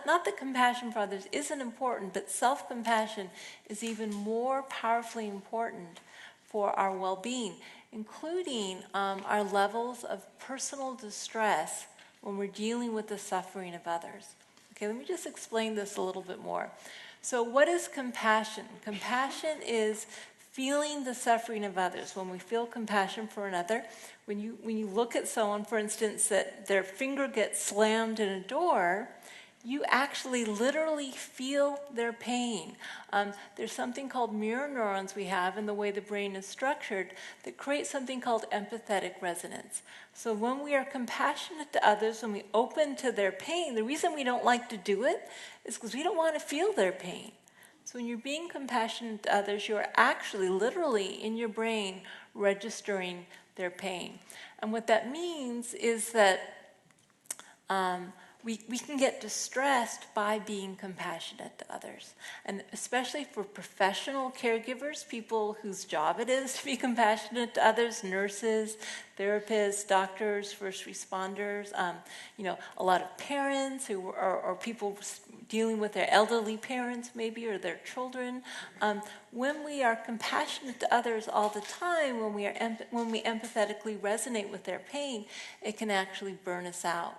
not that compassion for others isn't important, but self-compassion is even more powerfully important for our well-being, including our levels of personal distress when we're dealing with the suffering of others. Okay, let me just explain this a little bit more. So what is compassion? Compassion is feeling the suffering of others. When we feel compassion for another, when you look at someone, for instance, that their finger gets slammed in a door, you actually literally feel their pain. There's something called mirror neurons we have in the way the brain is structured that creates something called empathetic resonance. So when we are compassionate to others, when we open to their pain, the reason we don't like to do it is because we don't want to feel their pain. So when you're being compassionate to others, you're actually literally in your brain registering their pain. And what that means is that we can get distressed by being compassionate to others. And especially for professional caregivers, people whose job it is to be compassionate to others, nurses, therapists, doctors, first responders, a lot of parents who are people dealing with their elderly parents maybe, or their children. When we are compassionate to others all the time, when we empathetically resonate with their pain, it can actually burn us out.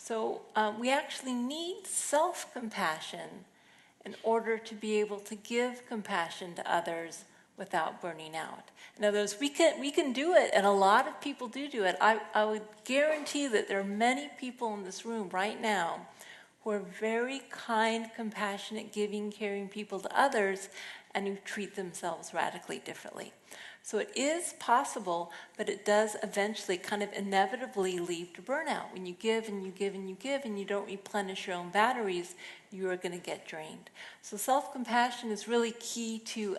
So we actually need self-compassion in order to be able to give compassion to others without burning out. In other words, we can do it, and a lot of people do it. I would guarantee that there are many people in this room right now who who are very kind, compassionate, giving, caring people to others, and who treat themselves radically differently. So it is possible, but it does eventually kind of inevitably lead to burnout. When you give and you give and you give and you don't replenish your own batteries, you are going to get drained. So self-compassion is really key to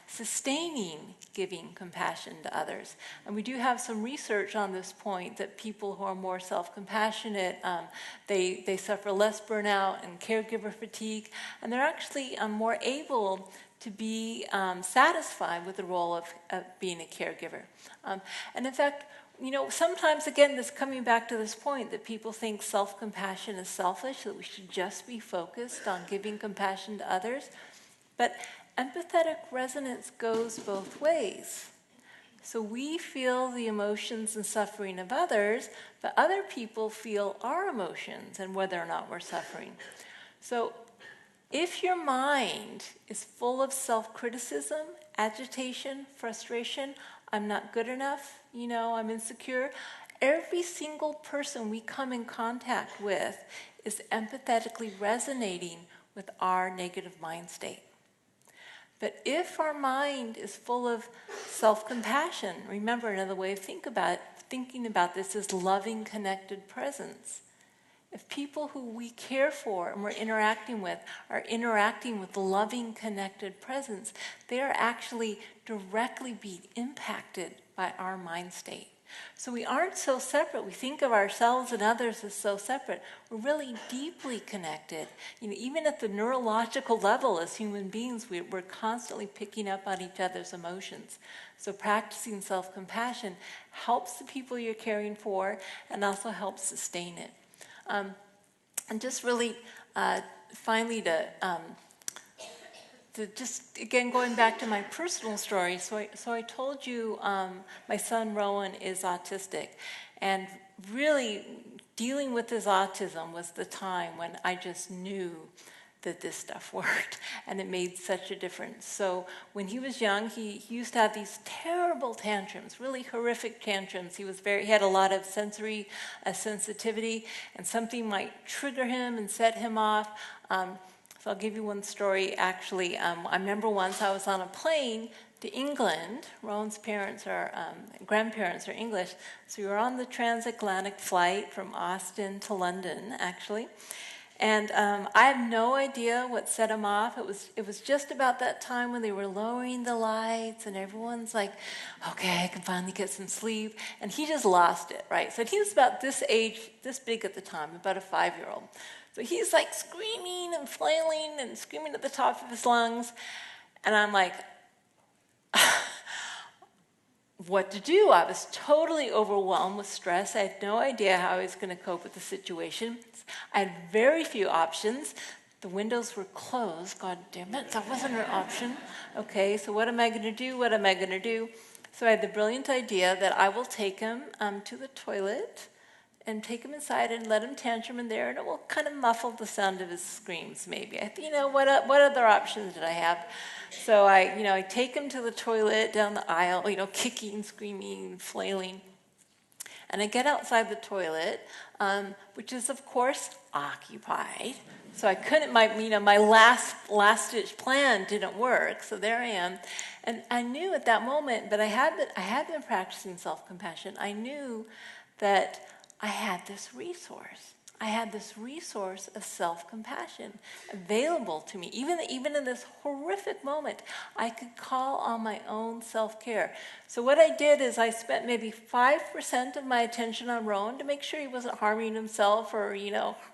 sustaining giving compassion to others. And we do have some research on this point that people who are more self-compassionate, they suffer less burnout and caregiver fatigue, and they're actually more able to be satisfied with the role of being a caregiver. And in fact, sometimes, again, this coming back to this point that people think self-compassion is selfish, that we should just be focused on giving compassion to others. But empathetic resonance goes both ways. So we feel the emotions and suffering of others, but other people feel our emotions and whether or not we're suffering. So if your mind is full of self-criticism, agitation, frustration, I'm not good enough, I'm insecure, every single person we come in contact with is empathetically resonating with our negative mind state. But if our mind is full of self-compassion, remember another way of thinking about this is loving, connected presence. If people who we care for and we're interacting with are interacting with loving, connected presence, they are actually directly being impacted by our mind state. So we aren't so separate. We think of ourselves and others as so separate. We're really deeply connected. Even at the neurological level as human beings, we're constantly picking up on each other's emotions. So practicing self-compassion helps the people you're caring for and also helps sustain it. And just really, finally, to just, again, going back to my personal story, so I told you my son Rowan is autistic, and really dealing with his autism was the time when I just knew that this stuff worked, and it made such a difference. So when he was young, he used to have these terrible tantrums, really horrific tantrums. He had a lot of sensory sensitivity, and something might trigger him and set him off. So I'll give you one story, actually. I remember once I was on a plane to England. Rowan's grandparents are English, so we were on the transatlantic flight from Austin to London, actually. And I have no idea what set him off. It was just about that time when they were lowering the lights and everyone's like, okay, I can finally get some sleep. And he just lost it, right? So he was about this age, this big at the time, about a 5-year-old. So he's like screaming and flailing and screaming at the top of his lungs. And I'm like, what to do? I was totally overwhelmed with stress. I had no idea how I was going to cope with the situation. I had very few options. The windows were closed. God damn it, that wasn't an option. Okay, so what am I going to do? What am I going to do? So I had the brilliant idea that I will take him to the toilet and take him inside and let him tantrum in there, and it will kind of muffle the sound of his screams, maybe. What other options did I have? So I take him to the toilet down the aisle, kicking, screaming, flailing. And I get outside the toilet, which is, of course, occupied. So I couldn't, my last-ditch plan didn't work, so there I am. And I knew at that moment, but I had been practicing self-compassion. I knew that I had this resource. I had this resource of self-compassion available to me. Even in this horrific moment, I could call on my own self-care. So what I did is I spent maybe 5% of my attention on Rowan to make sure he wasn't harming himself or,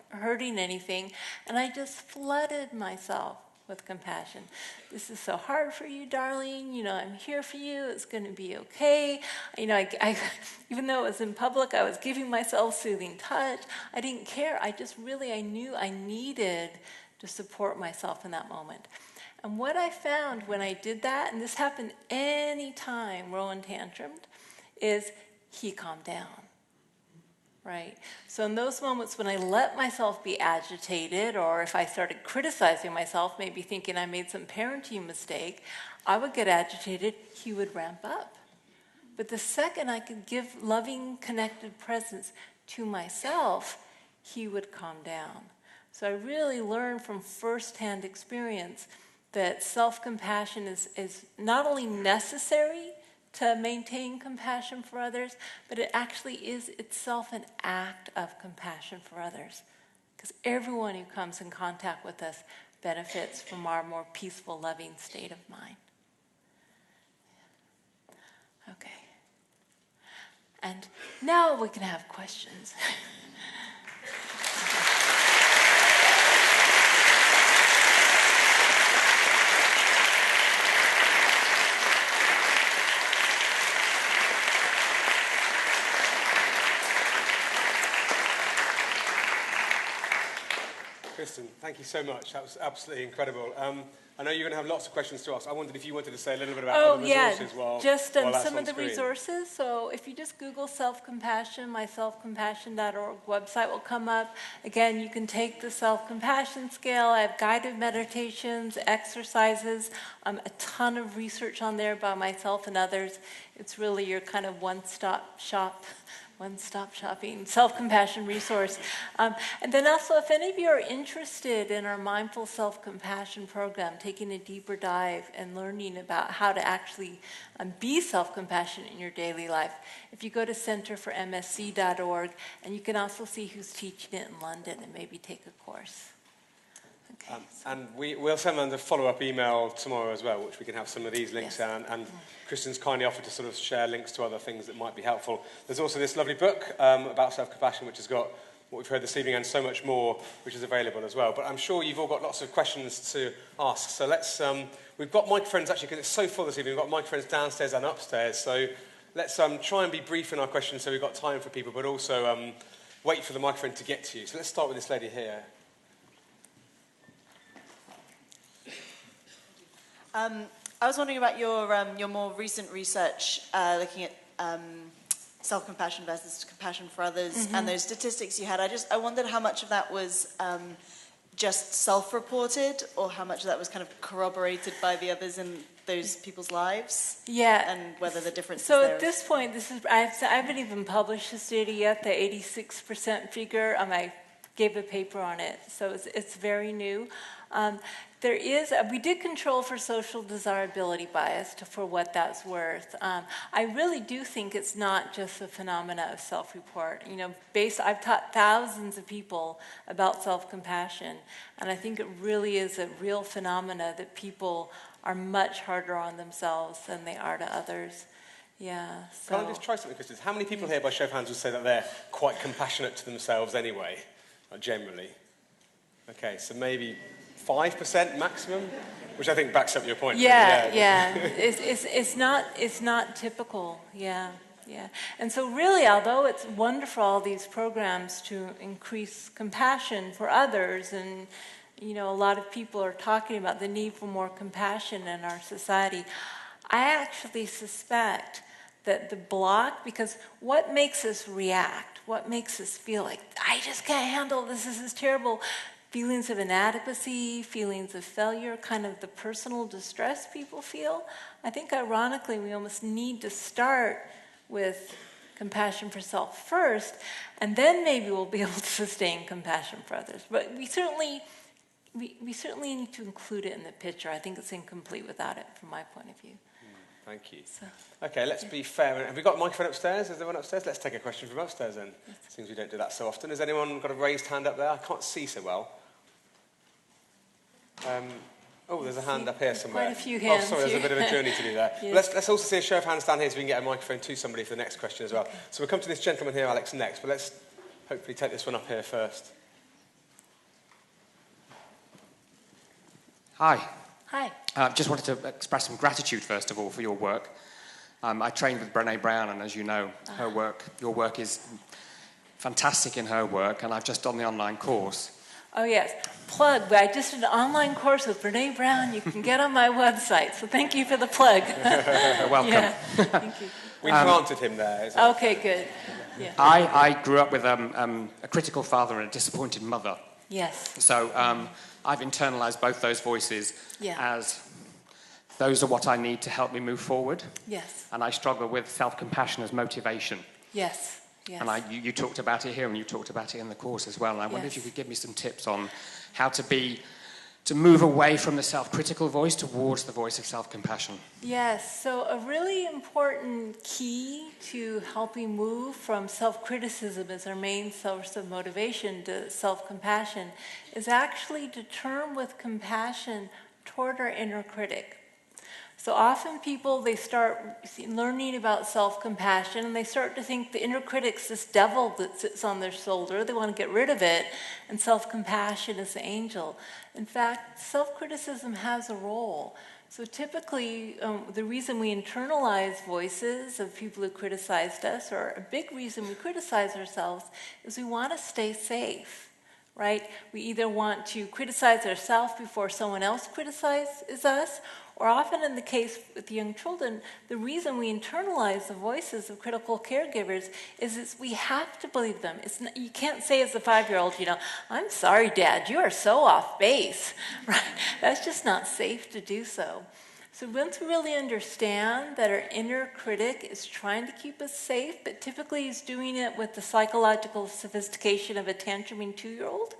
hurting anything. And I just flooded myself with compassion. This is so hard for you, darling. I'm here for you. It's going to be okay. I even though it was in public, I was giving myself soothing touch. I didn't care. I knew I needed to support myself in that moment. And what I found when I did that, and this happened any time Rowan tantrumed, is he calmed down. Right? So in those moments when I let myself be agitated, or if I started criticizing myself, maybe thinking I made some parenting mistake, I would get agitated, he would ramp up. But the second I could give loving, connected presence to myself, he would calm down. So I really learned from firsthand experience that self-compassion is not only necessary to maintain compassion for others, but it actually is itself an act of compassion for others. Because everyone who comes in contact with us benefits from our more peaceful, loving state of mind. Okay. And now we can have questions. Kristin, thank you so much. That was absolutely incredible. I know you're going to have lots of questions to ask. I wondered if you wanted to say a little bit about other resources while just that's some on of the screen. resources. So if you just Google self-compassion, my selfcompassion.org website will come up. Again, you can take the self-compassion scale. I have guided meditations, exercises, a ton of research on there by myself and others. It's really your kind of one-stop shopping, self-compassion resource. And then also, if any of you are interested in our Mindful Self-Compassion program, taking a deeper dive and learning about how to actually be self-compassionate in your daily life, if you go to centerformsc.org, and you can also see who's teaching it in London and maybe take a course. Okay, and we'll send them the follow-up email tomorrow as well, which we can have some of these links and Kristin's kindly offered to sort of share links to other things that might be helpful. There's also this lovely book about self-compassion, which has got what we've heard this evening and so much more, which is available as well. But I'm sure you've all got lots of questions to ask. So let's, we've got microphones actually, because it's so full this evening, we've got microphones downstairs and upstairs. So let's try and be brief in our questions so we've got time for people, but also wait for the microphone to get to you. So let's start with this lady here. I was wondering about your more recent research looking at self-compassion versus compassion for others and those statistics you had. I wondered how much of that was just self-reported or how much of that was kind of corroborated by the others in those people's lives. Yeah. And whether the difference So is there. at this point, I haven't even published this data yet, the 86% figure. I gave a paper on it, so it's very new. We did control for social desirability bias for what that's worth. I really do think it's not just a phenomena of self-report. I've taught thousands of people about self-compassion, and I think it really is a real phenomena that people are much harder on themselves than they are to others. Yeah. So. Can I just try something, Kristin? How many people here, by show of hands, would say that they're quite compassionate to themselves anyway, generally? Okay, so maybe 5% maximum, which I think backs up your point. Yeah. It's not typical. Yeah. And so really, although it's wonderful, all these programs to increase compassion for others, and a lot of people are talking about the need for more compassion in our society, I actually suspect that the block, because what makes us react, what makes us feel like, I just can't handle this is terrible, feelings of inadequacy, feelings of failure, kind of the personal distress people feel. I think ironically we almost need to start with compassion for self first, and then maybe we'll be able to sustain compassion for others. But we certainly need to include it in the picture. I think it's incomplete without it from my point of view. Thank you. So, okay, let's be fair. Have we got a microphone upstairs? Is there one upstairs? Let's take a question from upstairs then. Seems we don't do that so often. Has anyone got a raised hand up there? I can't see so well. There's a hand up here somewhere. Quite a few hands. Oh, sorry, there's a bit of a journey to do there. Yes. Let's also see a show of hands down here so we can get a microphone to somebody for the next question as well. Okay. So we'll come to this gentleman here, Alex, next, but let's hopefully take this one up here first. Hi. Hi. Just wanted to express some gratitude, first of all, for your work. I trained with Brené Brown, and as you know, your work is fantastic in her work, and I've just done the online course. Oh, yes. Plug. I just did an online course with Brené Brown. You can get on my website. So thank you for the plug. Welcome. Yeah. Thank you. We planted him there. Okay, good. Yeah. I grew up with a critical father and a disappointed mother. Yes. So I've internalized both those voices as those are what I need to help me move forward. Yes. And I struggle with self-compassion as motivation. Yes. Yes. And you talked about it here, and you talked about it in the course as well. And I wonder if you Yes. could give me some tips on how to move away from the self-critical voice towards the voice of self-compassion. Yes, so a really important key to helping move from self-criticism as our main source of motivation to self-compassion is actually to turn with compassion toward our inner critic. So often people, they start learning about self-compassion and they start to think the inner critic's this devil that sits on their shoulder. They want to get rid of it, and self-compassion is the angel. In fact, self-criticism has a role. So typically, the reason we internalize voices of people who criticized us, or a big reason we criticize ourselves, is we want to stay safe, right? We either want to criticize ourselves before someone else criticizes us, or often in the case with young children, the reason we internalize the voices of critical caregivers is we have to believe them. You can't say as a 5-year-old, I'm sorry, Dad, you are so off base, right? That's just not safe to do so. So once we really understand that our inner critic is trying to keep us safe, but typically he's doing it with the psychological sophistication of a tantruming 2-year-old,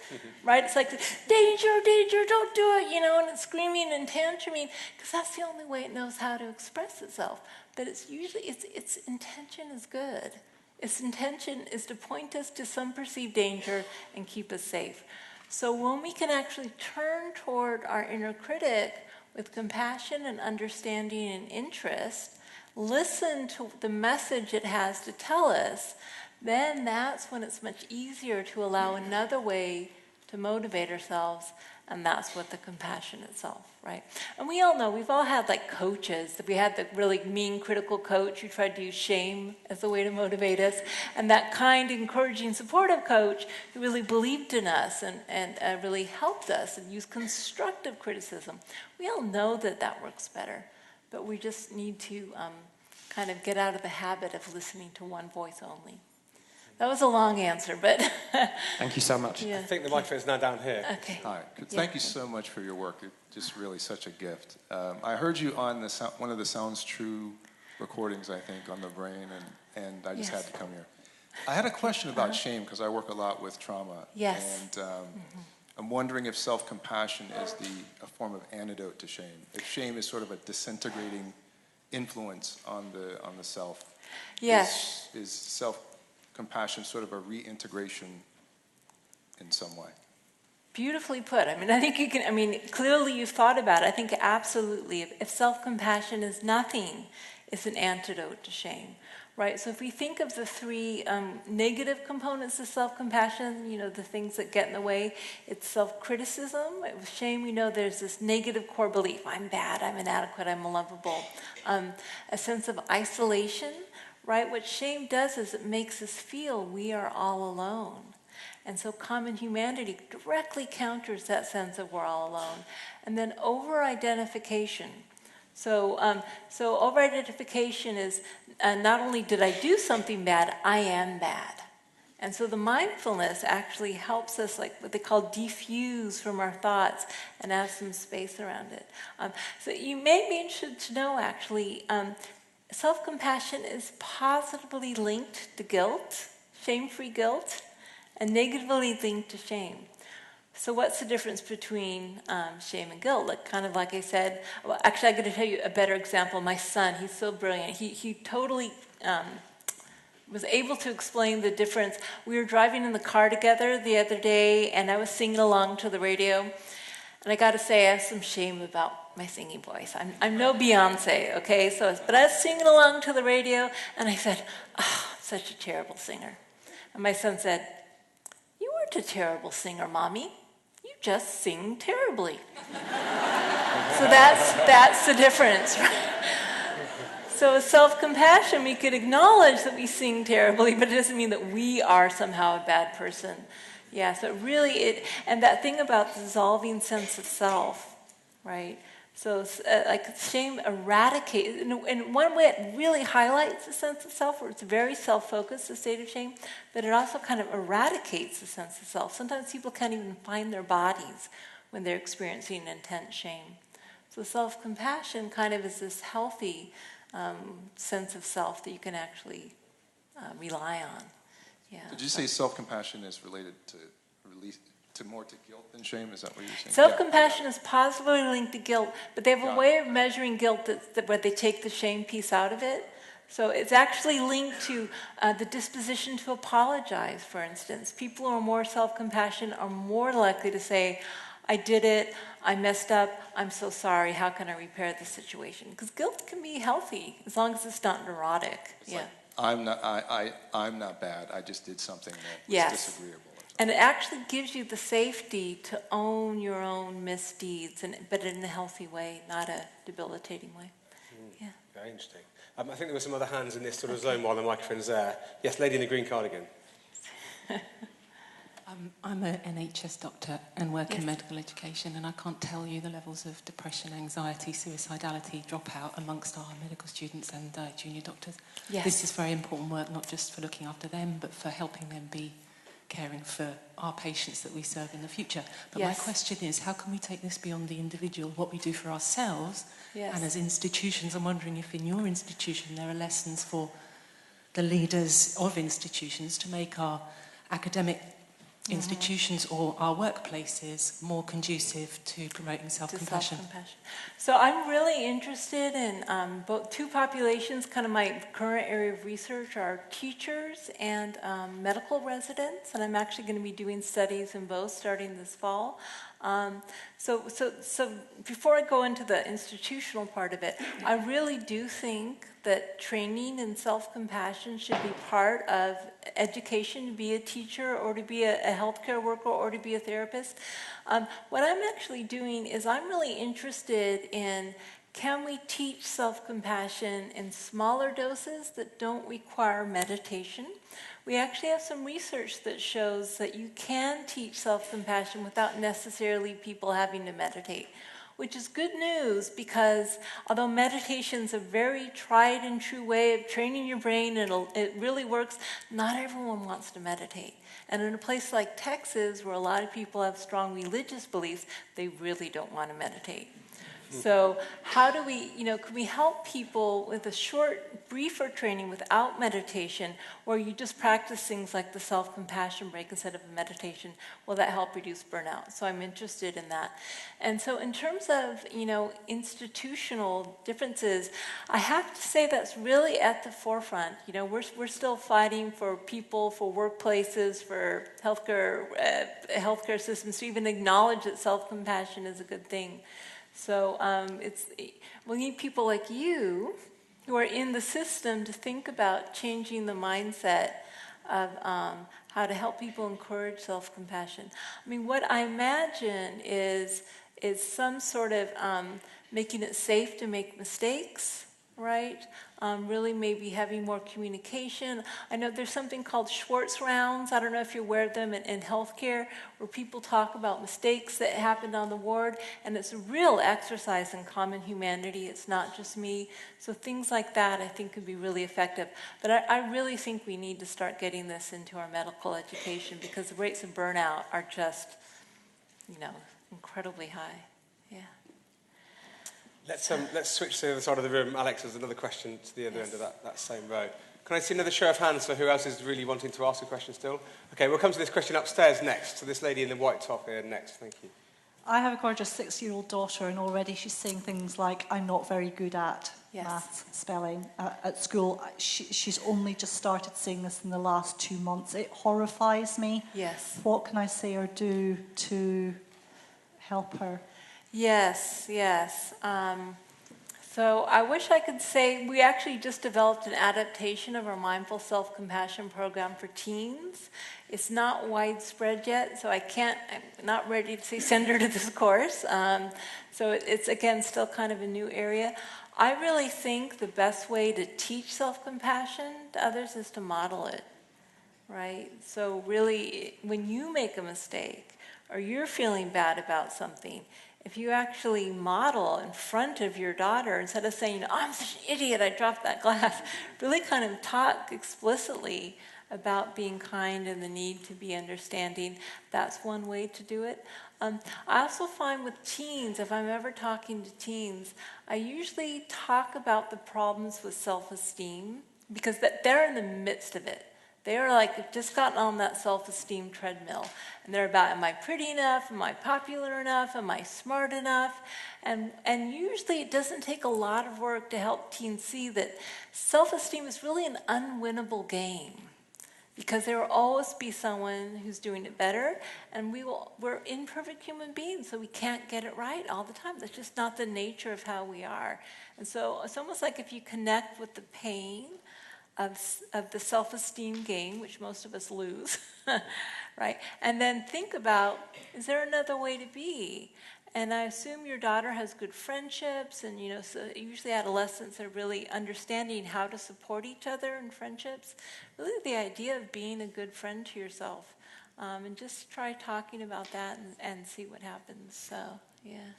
right? It's like, danger, danger, don't do it, and it's screaming and tantruming, because that's the only way it knows how to express itself. But it's usually, its intention is good. Its intention is to point us to some perceived danger and keep us safe. So when we can actually turn toward our inner critic with compassion and understanding and interest, listen to the message it has to tell us, then that's when it's much easier to allow another way to motivate ourselves, and that's what the compassion itself, right? And we all know, we've all had like coaches. We had the really mean critical coach who tried to use shame as a way to motivate us, and that kind, encouraging, supportive coach who really believed in us and really helped us and used constructive criticism. We all know that works better, but we just need to kind of get out of the habit of listening to one voice only. That was a long answer, but... Thank you so much. I think the microphone's now down here. Okay. Hi. Thank you so much for your work. It's just really such a gift. I heard you on one of the Sounds True recordings, I think, on the brain, and I just had to come here. I had a question about shame, because I work a lot with trauma. Yes. And I'm wondering if self-compassion is a form of antidote to shame. If shame is sort of a disintegrating influence on the self. Yes. Is self-compassion sort of a reintegration in some way? Beautifully put. I think you can, clearly you've thought about it. I think absolutely. If self-compassion is nothing, it's an antidote to shame, right? So if we think of the 3 negative components of self-compassion, the things that get in the way, it's self-criticism. With shame, we know there's this negative core belief. I'm bad, I'm inadequate, I'm unlovable. A sense of isolation, right? What shame does is it makes us feel we are all alone. And so common humanity directly counters that sense of we're all alone. And then over-identification. So over-identification is not only did I do something bad, I am bad. And so the mindfulness actually helps us, like what they call defuse from our thoughts and have some space around it. So you may be interested to know, actually, self-compassion is positively linked to guilt, shame-free guilt, and negatively linked to shame. So what's the difference between shame and guilt? Like I said, well, actually, I'm going to tell you a better example. My son, he's so brilliant. He totally was able to explain the difference. We were driving in the car together the other day, and I was singing along to the radio. And I got to say, I have some shame about my singing voice. I'm no Beyonce, okay? But I was singing along to the radio, and I said, "Oh, I'm such a terrible singer." And my son said, "You weren't a terrible singer, Mommy. You just sing terribly." So that's the difference, right? So with self-compassion, we could acknowledge that we sing terribly, but it doesn't mean that we are somehow a bad person. Yeah, so and that thing about the dissolving sense of self, right? So like shame eradicates, and one way it really highlights the sense of self, where it's very self-focused, the state of shame, but it also kind of eradicates the sense of self. Sometimes people can't even find their bodies when they're experiencing intense shame. So self-compassion kind of is this healthy sense of self that you can actually rely on. Yeah. Did you say self-compassion is related to more to guilt than shame? Is that what you're saying? Self-compassion is positively linked to guilt, but they have a Got way of measuring guilt where they take the shame piece out of it. So it's actually linked to the disposition to apologize, for instance. People who are more self-compassion are more likely to say, I did it, I messed up, I'm so sorry, how can I repair the situation? Because guilt can be healthy, as long as it's not neurotic. It's like, I'm not bad, I just did something that was disagreeable. And it actually gives you the safety to own your own misdeeds, but in a healthy way, not a debilitating way. Yeah. Very interesting. I think there were some other hands in this sort of zone while the microphone's there. Yes, lady in the green cardigan. I'm an NHS doctor and work in medical education, and I can't tell you the levels of depression, anxiety, suicidality, dropout amongst our medical students and junior doctors. Yes. This is very important work, not just for looking after them, but for helping them be caring for our patients that we serve in the future. But my question is, how can we take this beyond the individual, what we do for ourselves, and as institutions? I'm wondering if in your institution there are lessons for the leaders of institutions to make our academic institutions or our workplaces more conducive to promoting self-compassion. So I'm really interested in both two populations. Kind of my current area of research are teachers and medical residents, and I'm actually going to be doing studies in both starting this fall. So before I go into the institutional part of it, I really do think that training in self-compassion should be part of education, to be a teacher or to be a healthcare worker or to be a therapist. What I'm actually doing is I'm really interested in, can we teach self-compassion in smaller doses that don't require meditation? We actually have some research that shows that you can teach self-compassion without necessarily people having to meditate, which is good news, because although meditation is a very tried and true way of training your brain and it really works, not everyone wants to meditate. And in a place like Texas, where a lot of people have strong religious beliefs, they really don't want to meditate. So how do we, can we help people with a short, briefer training without meditation, where you just practice things like the self-compassion break instead of a meditation? Will that help reduce burnout? So I'm interested in that. And so in terms of, institutional differences, I have to say that's really at the forefront. We're still fighting for people, for workplaces, for healthcare systems to even acknowledge that self-compassion is a good thing. So we need people like you who are in the system to think about changing the mindset of how to help people encourage self-compassion. I mean, what I imagine is some sort of making it safe to make mistakes, right? Really maybe having more communication. I know there's something called Schwartz rounds. I don't know if you're aware of them in healthcare, where people talk about mistakes that happened on the ward, and it's a real exercise in common humanity. It's not just me. So things like that I think could be really effective. But I really think we need to start getting this into our medical education, because the rates of burnout are just, incredibly high. Yeah. Let's switch to the other side of the room. Alex, there's another question to the other end of that same row. Can I see another show of hands for who else is really wanting to ask a question still? Okay, we'll come to this question upstairs next. So this lady in the white top here next. Thank you. I have a gorgeous 6-year-old daughter, and already she's saying things like, I'm not very good at maths, spelling. At school, she's only just started saying this in the last 2 months. It horrifies me. Yes. What can I say or do to help her? Yes. So I wish I could say we actually just developed an adaptation of our mindful self-compassion program for teens. It's not widespread yet, so I'm not ready to say send her to this course. So it's, again, still kind of a new area. I really think the best way to teach self-compassion to others is to model it, right? So really, when you make a mistake or you're feeling bad about something, if you actually model in front of your daughter, instead of saying, oh, I'm such an idiot, I dropped that glass, really kind of talk explicitly about being kind and the need to be understanding. That's one way to do it. I also find with teens, if I'm ever talking to teens, I usually talk about the problems with self-esteem, because they're in the midst of it. They're like just gotten on that self-esteem treadmill. And they're about, am I pretty enough? Am I popular enough? Am I smart enough? And usually it doesn't take a lot of work to help teens see that self-esteem is really an unwinnable game. Because there will always be someone who's doing it better, and we're imperfect human beings, so we can't get it right all the time. That's just not the nature of how we are. And so it's almost like if you connect with the pain of the self-esteem game, which most of us lose, right? And then think about, is there another way to be? And I assume your daughter has good friendships, and so usually adolescents are really understanding how to support each other in friendships. Really, the idea of being a good friend to yourself, and just try talking about that and see what happens. So, yeah.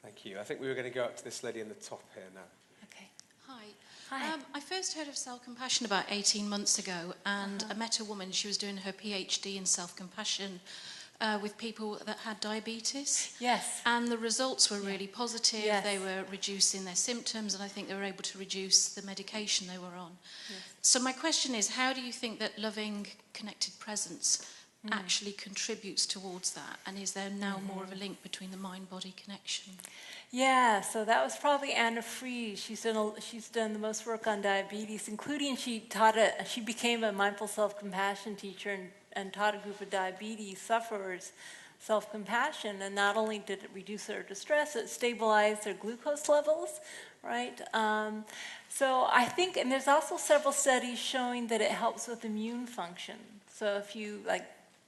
Thank you. I think we were going to go up to this lady in the top here now. Okay. Hi. Hi. I first heard of self-compassion about 18 months ago, and I met a woman. She was doing her PhD in self-compassion with people that had diabetes. Yes. And the results were really positive. Yes. They were reducing their symptoms, and I think they were able to reduce the medication they were on. Yes. So my question is, how do you think that loving connected presence actually contributes towards that? And is there now more of a link between the mind-body connection? Yeah, so that was probably Anna Fries. She's done the most work on diabetes, including she became a mindful self-compassion teacher and taught a group of diabetes sufferers self-compassion. And not only did it reduce their distress, it stabilized their glucose levels, right? So I think, and there's also several studies showing that it helps with immune function. So if you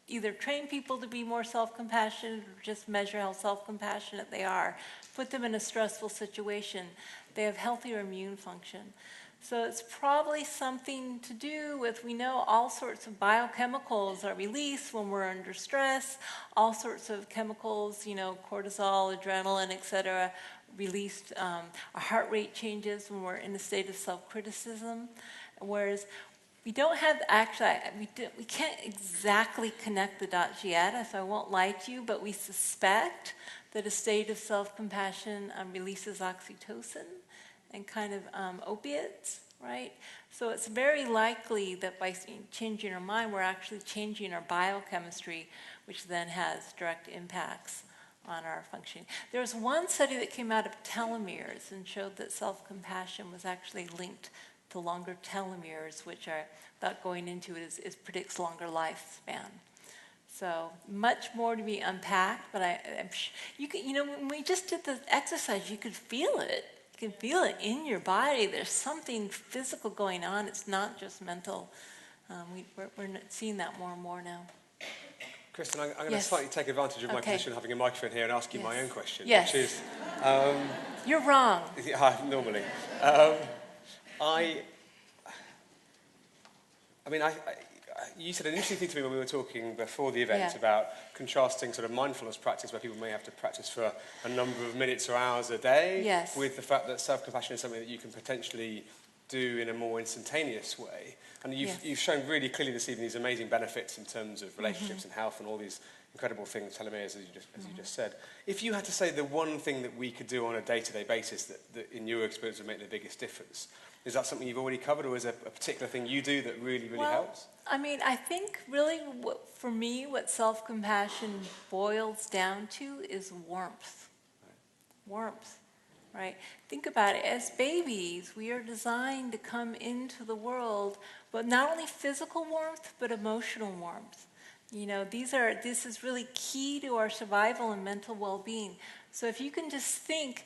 either train people to be more self-compassionate or just measure how self-compassionate they are, put them in a stressful situation, they have healthier immune function. So it's probably something to do with, we know all sorts of biochemicals are released when we're under stress, all sorts of chemicals, cortisol, adrenaline, etc., released. Our heart rate changes when we're in a state of self-criticism, whereas we don't have, we can't exactly connect the dots yet, so I won't lie to you, but we suspect that a state of self-compassion releases oxytocin and kind of opiates, right? So it's very likely that by changing our mind, we're actually changing our biochemistry, which then has direct impacts on our functioning. There was one study that came out of telomeres and showed that self-compassion was actually linked to longer telomeres, which are, without going into it, predicts longer lifespan. So much more to be unpacked, but you can, when we just did the exercise, you could feel it. You can feel it in your body. There's something physical going on. It's not just mental. We're seeing that more and more now. Kristin, I'm going to slightly take advantage of my position having a microphone here and ask you my own question, which is... You're wrong. Normally. You said an interesting thing to me when we were talking before the event about contrasting sort of mindfulness practice where people may have to practice for a number of minutes or hours a day with the fact that self-compassion is something that you can potentially do in a more instantaneous way. And you've shown really clearly this evening these amazing benefits in terms of relationships and health and all these incredible things, telomeres, as you just said. If you had to say the one thing that we could do on a day-to-day basis that in your experience would make the biggest difference, is that something you've already covered, or is there a particular thing you do that really, really helps? I think really for me what self-compassion boils down to is warmth. Warmth, right? Think about it. As babies, we are designed to come into the world, but not only physical warmth, but emotional warmth. This is really key to our survival and mental well-being. So if you can just think,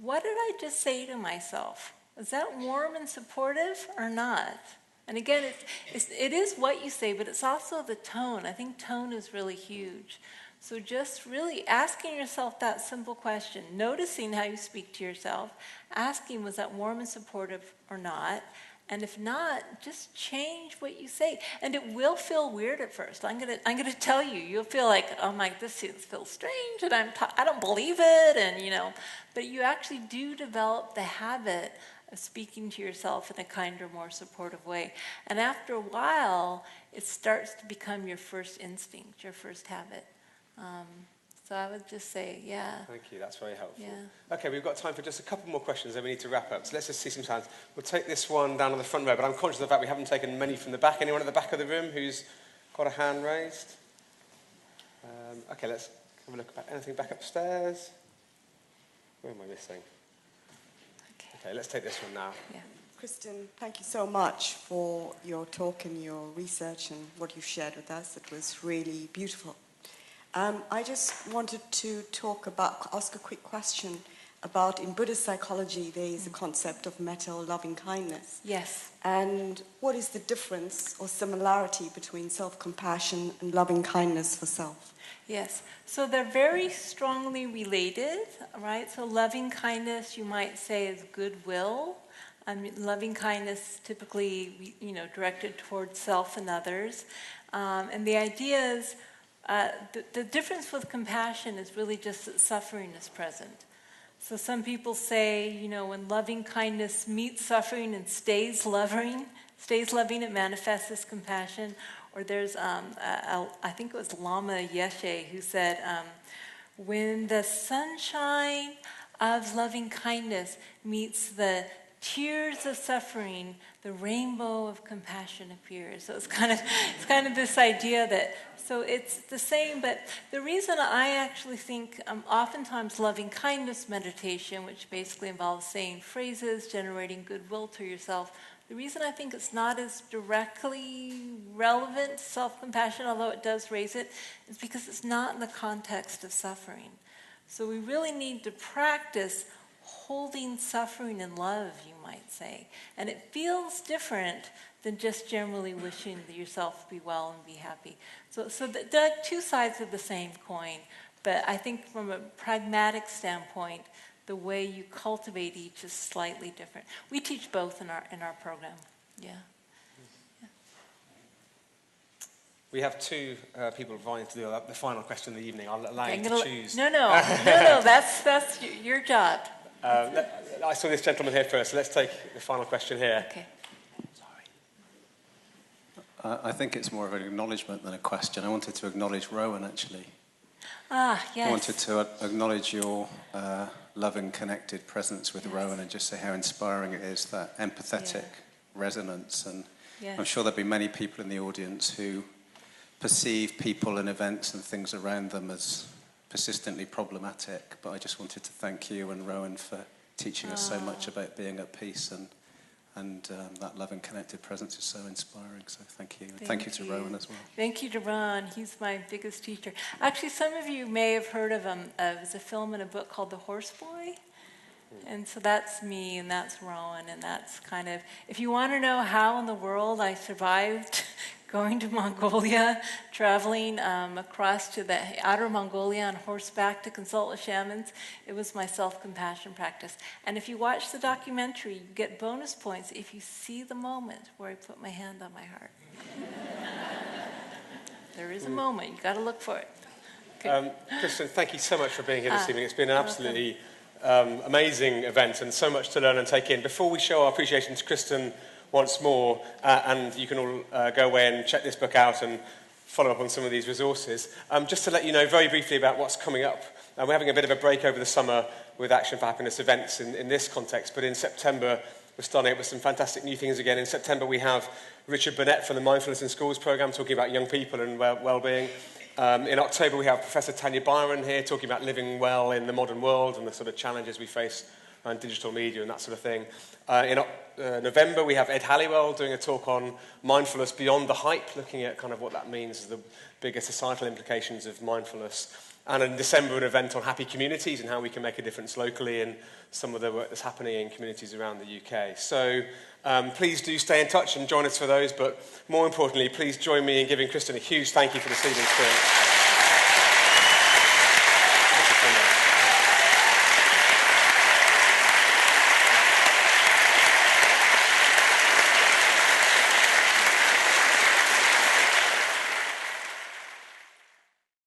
what did I just say to myself? Is that warm and supportive or not? And again, it is what you say, but it's also the tone. I think tone is really huge. So just really asking yourself that simple question, noticing how you speak to yourself, asking, was that warm and supportive or not? And if not, just change what you say. And it will feel weird at first. I'm gonna tell you, you'll feel like, oh my, this feels strange, and I don't believe it, but you actually do develop the habit of speaking to yourself in a kinder, more supportive way. And after a while, it starts to become your first instinct, your first habit. So I would just say, yeah. Thank you, that's very helpful. Yeah. Okay, we've got time for just a couple more questions, then we need to wrap up. So let's just see some hands. We'll take this one down on the front row, but I'm conscious of the fact we haven't taken many from the back. Anyone at the back of the room who's got a hand raised? Okay, let's have a look at anything back upstairs. Where am I missing? Okay, let's take this one now. Yeah. Kristin, thank you so much for your talk and your research and what you've shared with us. It was really beautiful. I just wanted to ask a quick question about, in Buddhist psychology, there is a concept of metta or loving kindness. Yes. And what is the difference or similarity between self-compassion and loving kindness for self? Yes. So they're very strongly related, right? So loving kindness, you might say, is goodwill. Loving kindness typically, directed towards self and others. And the idea is, the difference with compassion is really just that suffering is present. So some people say, when loving kindness meets suffering and stays loving, it manifests as compassion. Or there's, I think it was Lama Yeshe who said, when the sunshine of loving kindness meets the tears of suffering, the rainbow of compassion appears. So it's kind of this idea that, so it's the same, but the reason I actually think oftentimes loving kindness meditation, which basically involves saying phrases, generating goodwill to yourself, the reason I think it's not as directly relevant to self-compassion, although it does raise it, is because it's not in the context of suffering. So we really need to practice holding suffering in love, you might say. And it feels different than just generally wishing that yourself be well and be happy. So they're two sides of the same coin. But I think from a pragmatic standpoint, the way you cultivate each is slightly different. We teach both in our program. Yeah. We have two people vying to do the final question of the evening. I'll allow you to choose. No, that's your job. I saw this gentleman here first, so let's take the final question here. Okay. I think it's more of an acknowledgement than a question. I wanted to acknowledge Rowan, actually. Yes. I wanted to acknowledge your loving, connected presence with Rowan and just say how inspiring it is, that empathetic resonance. And I'm sure there'll be many people in the audience who perceive people and events and things around them as persistently problematic, but I just wanted to thank you and Rowan for teaching us so much about being at peace, and that loving, connected presence is so inspiring, so thank you. Thank you to Rowan as well. Thank you to Ron. He's my biggest teacher. Actually, some of you may have heard of him. There's a film and a book called The Horse Boy. And so that's me, and that's Rowan, and that's kind of, if you want to know how in the world I survived going to Mongolia, traveling across to the outer Mongolia on horseback to consult with shamans, it was my self-compassion practice. And if you watch the documentary, you get bonus points if you see the moment where I put my hand on my heart. There is a moment. You've got to look for it. Okay. Kristin, thank you so much for being here this evening. It's been an absolutely amazing event and so much to learn and take in. Before we show our appreciation to Kristin once more, and you can all go away and check this book out and follow up on some of these resources, just to let you know very briefly about what's coming up. We're having a bit of a break over the summer with Action for Happiness events in this context, but in September we're starting up with some fantastic new things again. In September we have Richard Burnett from the Mindfulness in Schools programme talking about young people and well-being. In October we have Professor Tanya Byron here talking about living well in the modern world and the sort of challenges we face around digital media and that sort of thing. In November we have Ed Halliwell doing a talk on mindfulness beyond the hype, looking at kind of what that means, the bigger societal implications of mindfulness. And in December an event on happy communities and how we can make a difference locally and some of the work that's happening in communities around the UK. So please do stay in touch and join us for those, but more importantly, please join me in giving Kristin a huge thank you for this evening's experience.